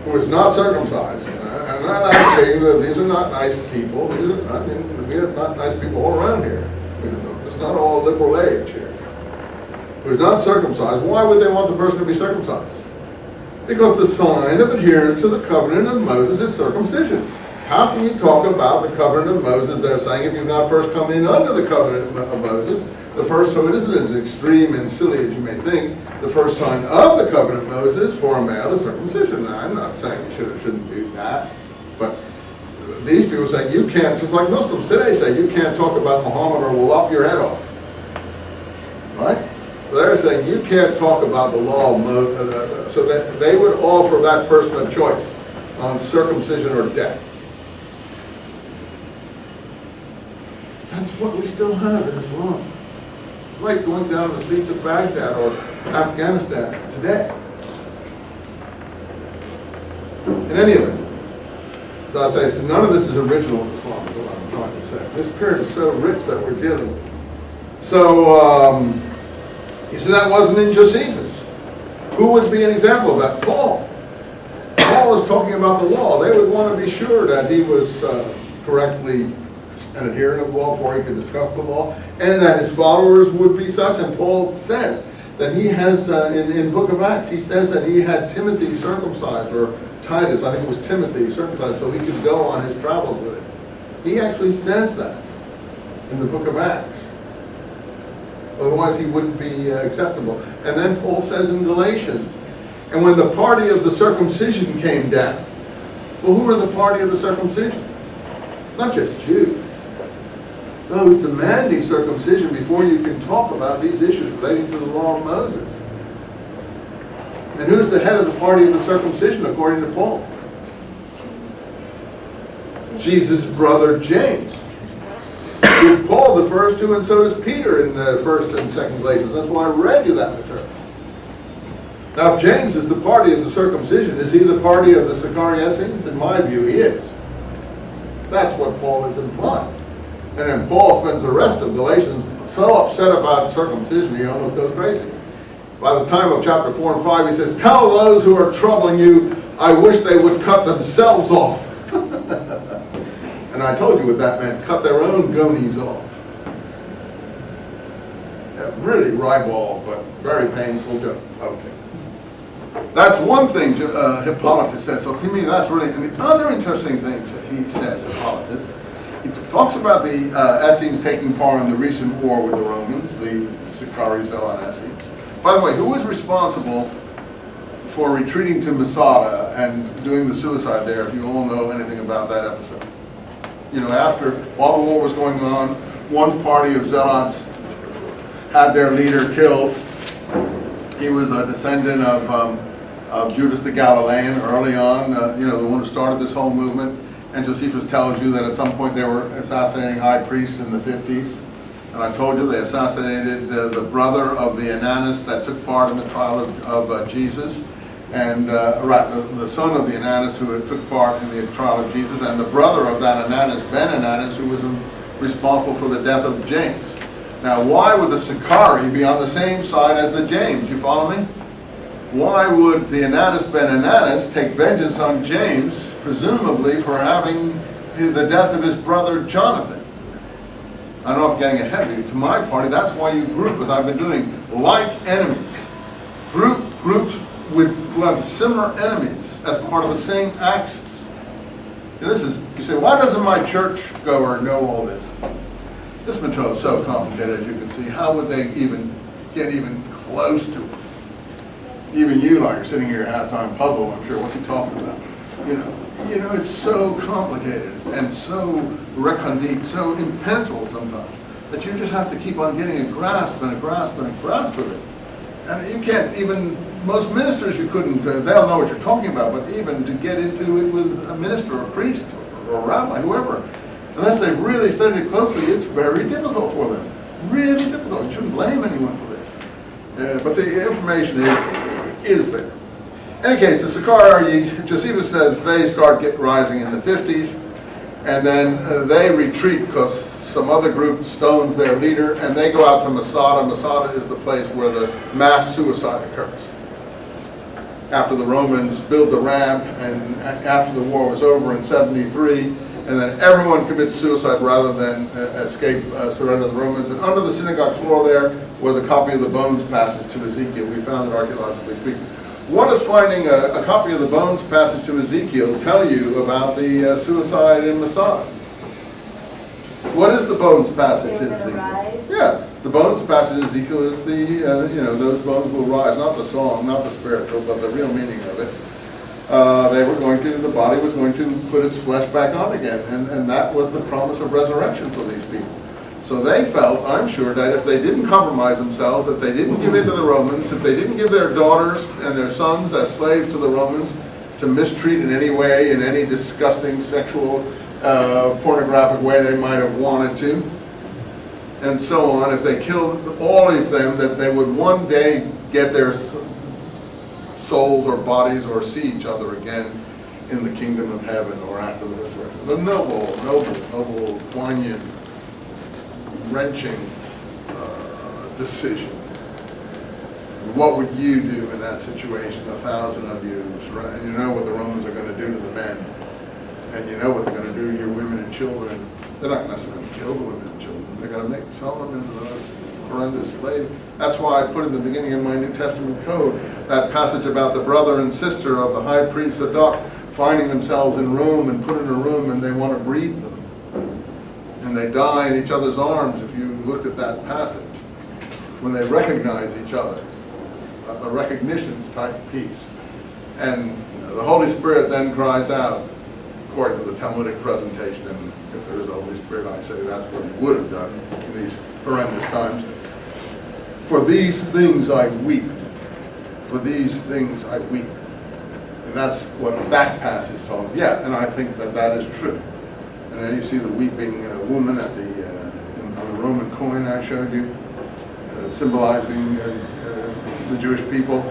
who is not circumcised, I'm not saying that these are not nice people. We are not nice people all around here. It's not all liberal age here. Who is not circumcised, why would they want the person to be circumcised? Because the sign of adherence to the covenant of Moses is circumcision. How can you talk about the covenant of Moses? They're saying if you've not first come in under the covenant of Moses, the first, so it isn't as extreme and silly as you may think, the first sign of the covenant of Moses for a male is circumcision. Now, I'm not saying you should or shouldn't do that. But these people say you can't, just like Muslims today say, you can't talk about Muhammad or we'll lop your head off. Right? They're saying you can't talk about the law of Moses, so that they would offer that person a choice on circumcision or death. That's what we still have in Islam. It's like going down the streets of Baghdad or Afghanistan today. In any event, so I say, so none of this is original in Islam, is what I'm trying to say. This period is so rich that we're dealing with. So, you see, that wasn't in Josephus. Who would be an example of that? Paul. Paul was talking about the law. They would want to be sure that he was correctly an adherent of the law before he could discuss the law, and that his followers would be such. And Paul says that he has, in Book of Acts, he says that he had Timothy circumcised, or Titus, I think it was Timothy, circumcised, so he could go on his travels with it. He actually says that in the Book of Acts. Otherwise he wouldn't be acceptable. And then Paul says in Galatians, and when the party of the circumcision came down, well, who were the party of the circumcision? Not just Jews. Those demanding circumcision before you can talk about these issues relating to the law of Moses. And who's the head of the party of the circumcision according to Paul? Jesus' brother James. Who Paul refers to, and so does Peter in 1st and 2nd Galatians. That's why I read you that material. Now, if James is the party of the circumcision, is he the party of the Sicarians? In my view, he is. That's what Paul is implying. And then Paul spends the rest of Galatians so upset about circumcision, he almost goes crazy. By the time of chapter 4 and 5, he says, tell those who are troubling you, I wish they would cut themselves off. And I told you what that meant, cut their own gonies off. Really ribald, but very painful joke. Okay. That's one thing Hippolytus says. So to me, that's really, and the other interesting things that he says, Hippolytus, he talks about the Essenes taking part in the recent war with the Romans, the Sicarii, Zealot Essenes. By the way, who was responsible for retreating to Masada and doing the suicide there, if you all know anything about that episode? You know, while the war was going on, one party of Zealots had their leader killed. He was a descendant of Judas the Galilean early on, the one who started this whole movement. And Josephus tells you that at some point they were assassinating high priests in the 50s. And I told you they assassinated the brother of the Ananus that took part in the trial of Jesus. And the son of the Ananus who took part in the trial of Jesus. And the brother of that Ananus, Ben Ananus, who was responsible for the death of James. Now, why would the Sicarii be on the same side as the James? You follow me? Why would the Ananus Ben Ananus take vengeance on James, presumably for having the death of his brother Jonathan? I don't know if I'm getting ahead of you. To my party, that's why you group, as I've been doing, like enemies. Groups who have similar enemies as part of the same axis. And you say, why doesn't my church goer know all this? This material is so complicated, as you can see. How would they get even close to it? Even you, like, you're sitting here half-time puzzled, I'm sure, what's he talking about? You know, it's so complicated and so recondite, so impenetrable sometimes, that you just have to keep on getting a grasp and a grasp and a grasp of it. And you can't even, most ministers you couldn't, they'll know what you're talking about, but even to get into it with a minister, a priest, or a rabbi, whoever, unless they've really studied it closely, it's very difficult for them. Really difficult. You shouldn't blame anyone for this. But the information is there. In any case, the Sicarii, Josephus says they start rising in the 50s, and then they retreat because some other group stones their leader, and they go out to Masada. Masada is the place where the mass suicide occurs. After the Romans built the ramp, and after the war was over in 73, and then everyone commits suicide rather than escape surrender to the Romans. And under the synagogue floor there was a copy of the Bones passage to Ezekiel. We found it archaeologically speaking. What does finding a copy of the Bones passage to Ezekiel tell you about the suicide in Masada? What is the Bones passage in Ezekiel?
Rise.
Yeah, the Bones passage in Ezekiel is those bones will rise, not the song, not the spiritual, but the real meaning of it. the body was going to put its flesh back on again, and that was the promise of resurrection for these people. So they felt, I'm sure, that if they didn't compromise themselves, if they didn't give in to the Romans, if they didn't give their daughters and their sons as slaves to the Romans to mistreat in any way, in any disgusting sexual, pornographic way they might have wanted to, and so on, if they killed all of them, that they would one day get their souls or bodies or see each other again in the kingdom of heaven or after the resurrection. The noble, poignant, wrenching decision. What would you do in that situation? 1,000 of you, and you know what the Romans are going to do to the men, and you know what they're going to do to your women and children. They're not necessarily going to kill the women and children. They're going to sell them into those horrendous slave. That's why I put in the beginning of my New Testament code that passage about the brother and sister of the high priest Zadok finding themselves in Rome and put in a room, and they want to breed them. And they die in each other's arms, if you looked at that passage, when they recognize each other, a recognition type piece. And the Holy Spirit then cries out, according to the Talmudic presentation, and if there is a Holy Spirit, I say that's what he would have done in these horrendous times. For these things I weep. For these things I weep. And that's what that passage talks about. Yeah, and I think that that is true. And then you see the weeping woman at on the Roman coin I showed you, symbolizing the Jewish people.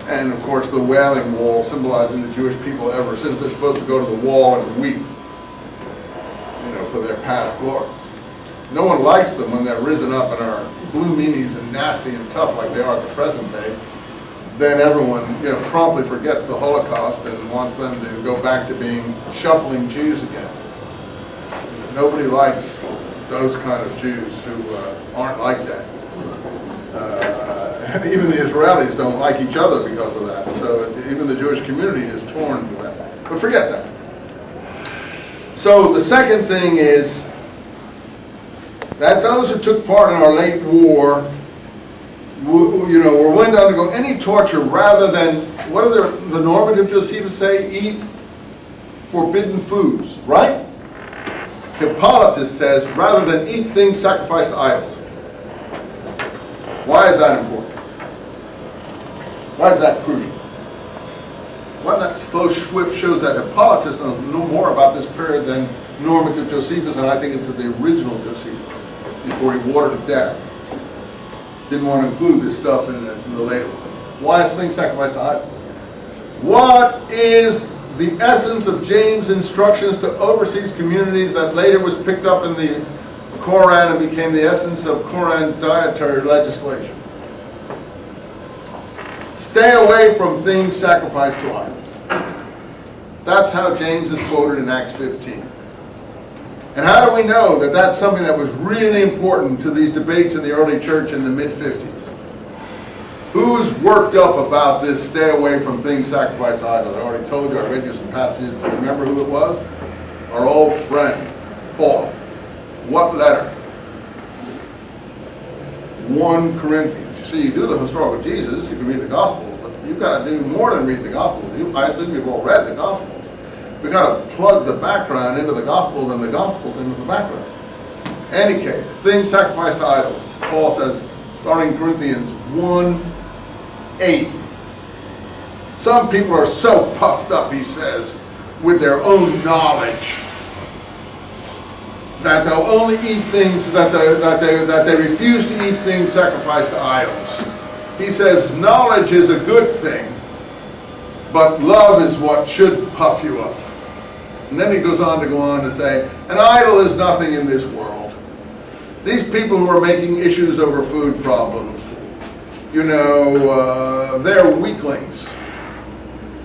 And of course the Wailing Wall, symbolizing the Jewish people ever since they're supposed to go to the wall and weep, for their past glories. No one likes them when they're risen up and are blue meanies and nasty and tough like they are at the present day. Then everyone, promptly forgets the Holocaust and wants them to go back to being shuffling Jews again. Nobody likes those kind of Jews who aren't like that. Even the Israelis don't like each other because of that. So even the Jewish community is torn with that. But forget that. So the second thing is that those who took part in our late war, were willing to undergo any torture rather than, what do the normative Josephus say? Eat forbidden foods, right? Hippolytus says, rather than eat things sacrificed to idols. Why is that important? Why is that crucial? Well, that slow swift shows that Hippolytus knows no more about this period than normative Josephus, and I think it's the original Josephus, before he watered it down. Didn't want to include this stuff in the later one. Why is things sacrificed to idols? What is the essence of James' instructions to overseas communities that later was picked up in the Koran and became the essence of Koran dietary legislation? Stay away from things sacrificed to idols. That's how James is quoted in Acts 15. And how do we know that that's something that was really important to these debates in the early church in the mid-50s? Who's worked up about this stay away from things sacrificed to idols? I already told you, I read you some passages. Do you remember who it was? Our old friend, Paul. What letter? 1 Corinthians. You see, you do the historical Jesus, you can read the Gospels, but you've got to do more than read the Gospels. I assume you've all read the Gospels. We've got to plug the background into the Gospels and the Gospels into the background. Any case, things sacrificed to idols. Paul says, starting Corinthians 1:8. Some people are so puffed up, he says, with their own knowledge that they'll only eat things, that they refuse to eat things sacrificed to idols. He says, knowledge is a good thing, but love is what should puff you up. And then he goes on to say, an idol is nothing in this world. These people who are making issues over food problems, they're weaklings.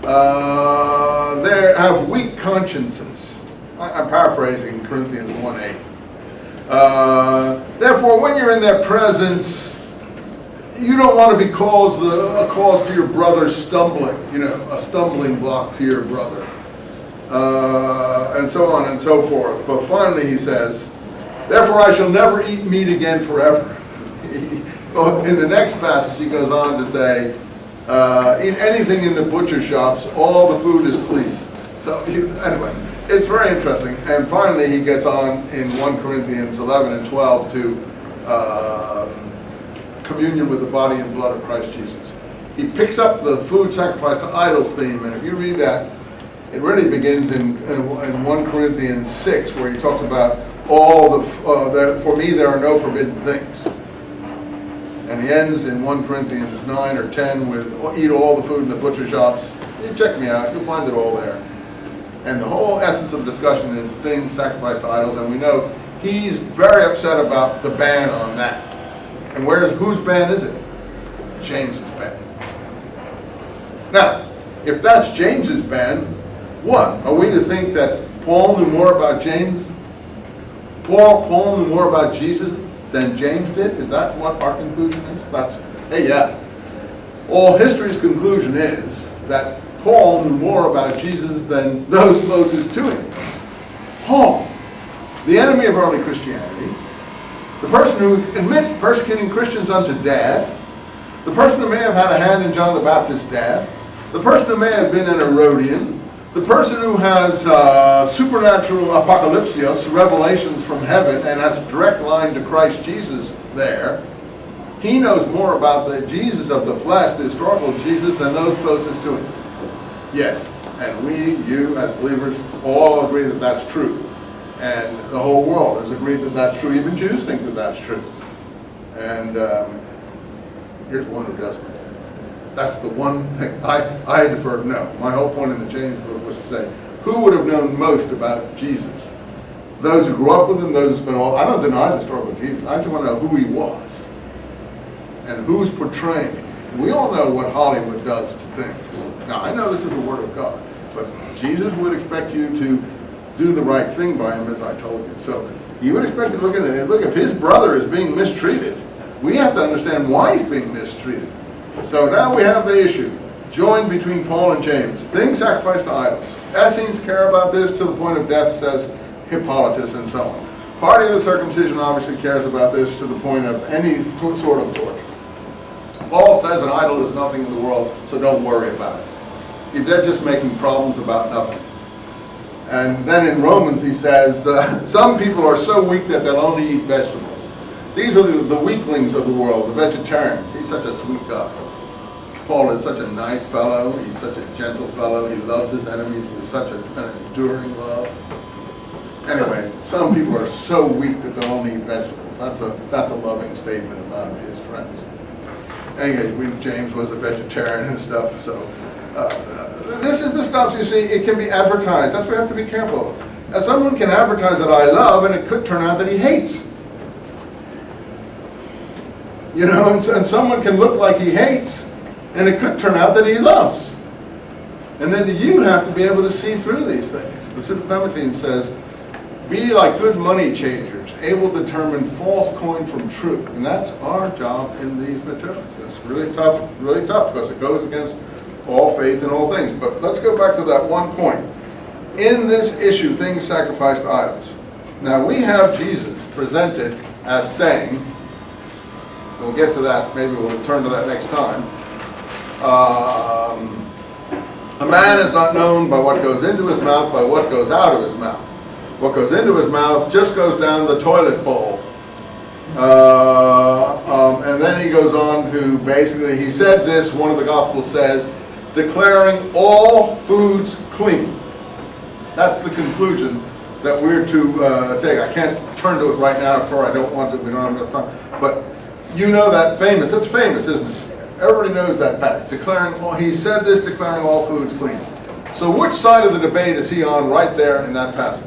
They have weak consciences. I'm paraphrasing Corinthians 1:8. Therefore, when you're in their presence, you don't want to be a cause to your brother stumbling, a stumbling block to your brother. And so on and so forth. But finally he says, therefore I shall never eat meat again forever. In the next passage he goes on to say, Eat anything in the butcher shops, all the food is clean. So anyway, it's very interesting. And finally, he gets on in 1 Corinthians 11 and 12 to communion with the body and blood of Christ Jesus. He picks up the food sacrificed to idols theme, and if you read that, it really begins in 1 Corinthians 6, where he talks about all for me there are no forbidden things. And he ends in 1 Corinthians 9 or 10 with eat all the food in the butcher shops. You check me out, you'll find it all there. And the whole essence of the discussion is things sacrificed to idols, and we know he's very upset about the ban on that. And whose ban is it? James's ban. Now, if that's James's ban, what? Are we to think that Paul knew more about James? Paul knew more about Jesus than James did? Is that what our conclusion is? Yeah. All history's conclusion is that Paul knew more about Jesus than those closest to him. Paul, the enemy of early Christianity, the person who admits persecuting Christians unto death, the person who may have had a hand in John the Baptist's death, the person who may have been an Herodian, the person who has supernatural apocalypsios, revelations from heaven, and has a direct line to Christ Jesus there, he knows more about the Jesus of the flesh, the historical Jesus, than those closest to him. Yes, and you as believers, all agree that that's true. And the whole world has agreed that that's true. Even Jews think that that's true. And here's one who doesn't. That's the one thing I defer to know. My whole point in the James book was to say, who would have known most about Jesus? Those who grew up with him, those who spent all. I don't deny the story of Jesus. I just want to know who he was and who's portraying him. We all know what Hollywood does to things. Now, I know this is the Word of God, but Jesus would expect you to do the right thing by him, as I told you. So you would expect to look at it. Look, if his brother is being mistreated, we have to understand why he's being mistreated. So now we have the issue joined between Paul and James. Things sacrificed to idols. Essenes care about this to the point of death, says Hippolytus, and so on. Party of the circumcision obviously cares about this to the point of any sort of torture. Paul says an idol is nothing in the world, so don't worry about it. They're just making problems about nothing. And then in Romans he says, some people are so weak that they'll only eat vegetables. These are the weaklings of the world, the vegetarians. He's such a sweet guy. Paul is such a nice fellow. He's such a gentle fellow. He loves his enemies with such an enduring love. Anyway, some people are so weak that they'll only eat vegetables. That's a loving statement about his friends. Anyway, James was a vegetarian and stuff, so this is the stuff, you see, it can be advertised. That's what we have to be careful of. Now, someone can advertise that I love, and it could turn out that he hates. You know, and someone can look like he hates, and it could turn out that he loves. And then you have to be able to see through these things. The Super Clementine says, be like good money changers, able to determine false coin from truth. And that's our job in these materials. It's really tough, because it goes against all faith and all things. But let's go back to that one point. In this issue, things sacrificed to idols. Now we have Jesus presented as saying, we'll get to that, maybe we'll turn to that next time. A man is not known by what goes into his mouth, by what goes out of his mouth. What goes into his mouth just goes down the toilet bowl. And then he goes on to basically, he said this, one of the Gospels says, declaring all foods clean. That's the conclusion that we're to take. I can't turn to it right now, for I don't want to, we don't have enough time. But you know that famous, it's famous, isn't it? Everybody knows that passage. He said this, declaring all foods clean. So which side of the debate is he on right there in that passage?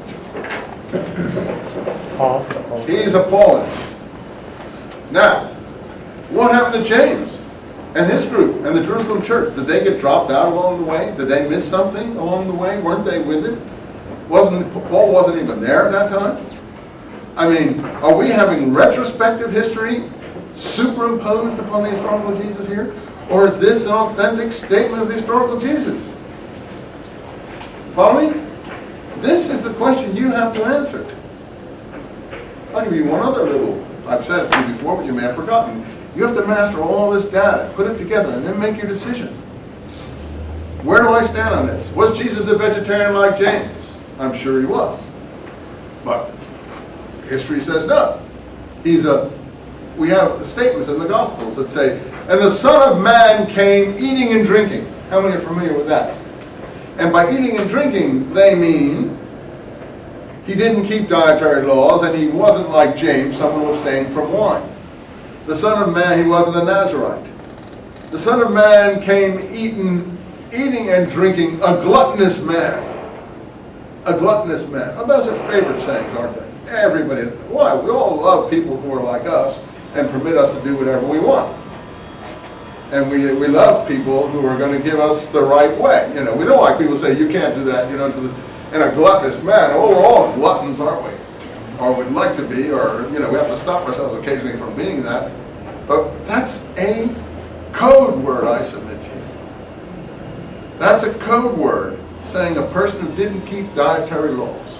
Paul.
He's a Paulinist. Now, what happened to James and his group and the Jerusalem church? Did they get dropped out along the way? Did they miss something along the way? Weren't they with it? Paul wasn't even there at that time? I mean, are we having retrospective history superimposed upon the historical Jesus here? Or is this an authentic statement of the historical Jesus? Follow me? This is the question you have to answer. I'll give you one other little, I've said it to you before, but you may have forgotten. You have to master all this data, put it together, and then make your decision. Where do I stand on this? Was Jesus a vegetarian like James? I'm sure he was. But history says no. We have statements in the Gospels that say, and the Son of Man came eating and drinking. How many are familiar with that? And by eating and drinking, they mean he didn't keep dietary laws, and he wasn't like James, someone who abstained from wine. The Son of Man, he wasn't a Nazarite. The Son of Man came eating and drinking, a gluttonous man. A gluttonous man. Oh, those are favorite sayings, aren't they? Everybody. Why? We all love people who are like us and permit us to do whatever we want. And we love people who are going to give us the right way. You know, we don't like people who say, you can't do that, you know, and a gluttonous man. Oh, we're all gluttons, aren't we? Or would like to be, or, you know, we have to stop ourselves occasionally from being that. But that's a code word, I submit to you. That's a code word saying a person who didn't keep dietary laws.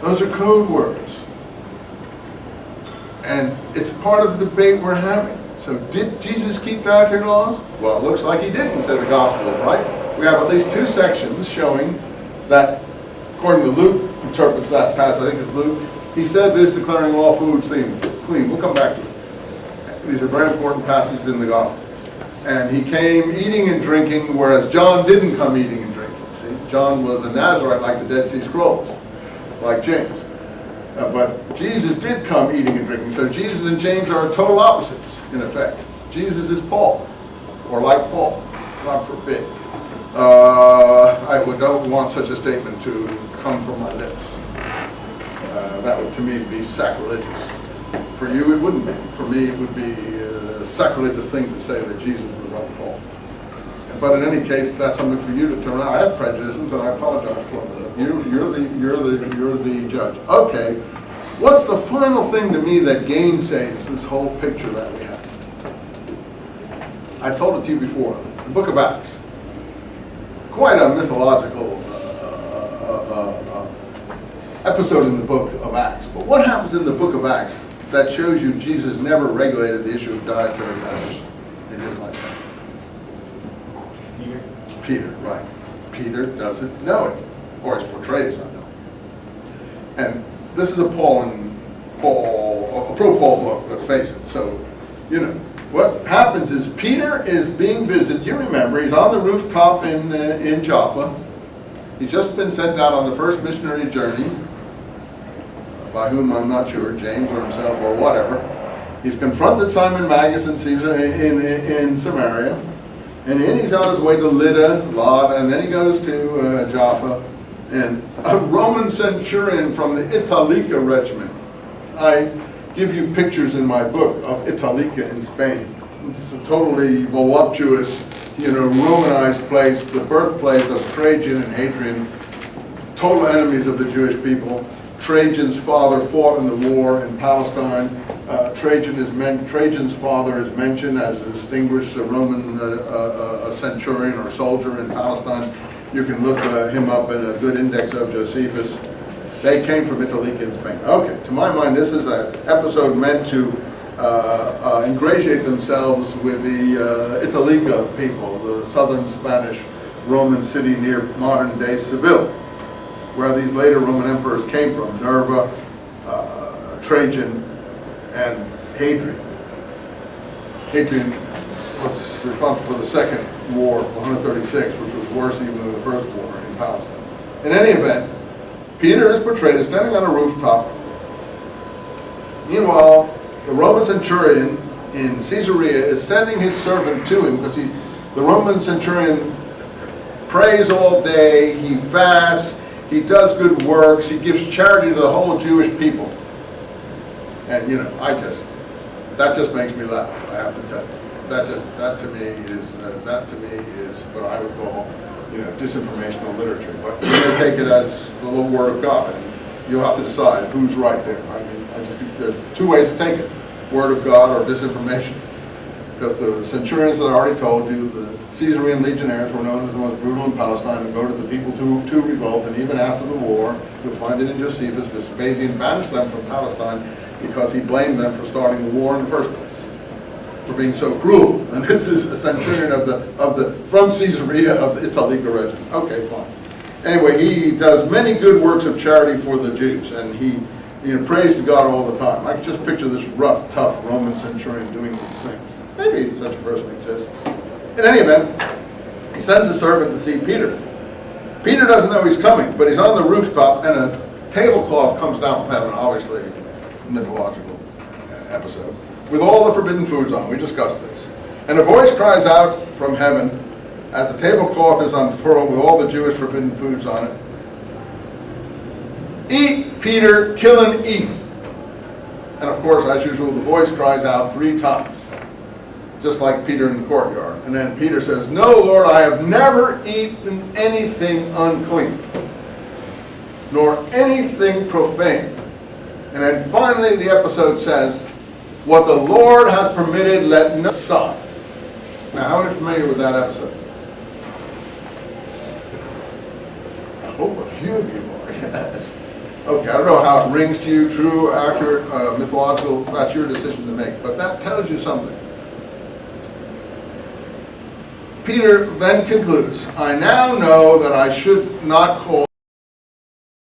Those are code words. And it's part of the debate we're having. So did Jesus keep dietary laws? Well, it looks like he didn't, say the Gospels, right? We have at least two sections showing that, according to Luke, interprets that passage, I think it's Luke, he said this, declaring all foods clean. We'll come back to it. These are very important passages in the Gospels. And he came eating and drinking, whereas John didn't come eating and drinking. See, John was a Nazarite like the Dead Sea Scrolls, like James. But Jesus did come eating and drinking. So Jesus and James are total opposites, in effect. Jesus is Paul, or like Paul, God forbid. I don't want such a statement to come from my lips. That would, to me, be sacrilegious. For you, it wouldn't be. For me, it would be a sacrilegious thing to say that Jesus was like Paul. But in any case, that's something for you to turn around. I have prejudices, and I apologize for them. You're the judge. Okay, what's the final thing to me that gainsays this whole picture that we have? I told it to you before. The Book of Acts. Quite a mythological episode in the Book of Acts. But what happens in the Book of Acts that shows you Jesus never regulated the issue of dietary matters? It isn't like that. Peter, right. Peter doesn't know it, or is portrayed as not knowing it. And this is a pro-Paul book, let's face it. So, you know, what happens is Peter is being visited. You remember, he's on the rooftop in Joppa. He's just been sent out on the first missionary journey, by whom I'm not sure, James or himself or whatever. He's confronted Simon Magus and Caesar in Samaria. And then he's on his way to Lydda, and then he goes to Jaffa. And a Roman centurion from the Italica regiment. I give you pictures in my book of Italica in Spain. It's a totally voluptuous, you know, Romanized place, the birthplace of Trajan and Hadrian, total enemies of the Jewish people. Trajan's father fought in the war in Palestine. Trajan's father is mentioned as a distinguished Roman centurion or soldier in Palestine. You can look him up in a good index of Josephus. They came from Italy in Spain. Okay, to my mind, this is an episode meant to ingratiate themselves with the Italica people, the southern Spanish Roman city near modern-day Seville, where these later Roman emperors came from, Nerva, Trajan, and Hadrian. Hadrian was responsible for the second war of 136, which was worse even than the first war in Palestine. In any event, Peter is portrayed as standing on a rooftop. Meanwhile, the Roman centurion in Caesarea is sending his servant to him because the Roman centurion prays all day, he fasts, he does good works, he gives charity to the whole Jewish people. And you know, that just makes me laugh, I have to tell you. That to me is what I would call, you know, disinformational literature. But you may take it as the little word of God, and you'll have to decide who's right there. I mean, there's two ways to take it: word of God or disinformation. Because the centurions that I already told you, the Caesarean legionaries were known as the most brutal in Palestine and voted the people to revolt, and even after the war, you'll find it in Josephus, Vespasian banished them from Palestine because he blamed them for starting the war in the first place, for being so cruel. And this is a centurion from Caesarea of the Italica region. Okay, fine. Anyway, he does many good works of charity for the Jews, and he prays to God all the time. I can just picture this rough, tough Roman centurion doing these things. Maybe such a person exists. In any event, he sends a servant to see Peter. Peter doesn't know he's coming, but he's on the rooftop, and a tablecloth comes down from heaven, obviously a mythological episode, with all the forbidden foods on. We discussed this. And a voice cries out from heaven as the tablecloth is unfurled with all the Jewish forbidden foods on it. Eat, Peter, kill and eat. And of course, as usual, the voice cries out 3 times, just like Peter in the courtyard. And then Peter says, no, Lord, I have never eaten anything unclean, nor anything profane. And then finally the episode says, what the Lord has permitted, let no stop. Now, how many are familiar with that episode? I hope a few of you are, yes. Okay, I don't know how it rings to you, true, accurate, mythological, that's your decision to make, but that tells you something. Peter then concludes, I now know that I should not call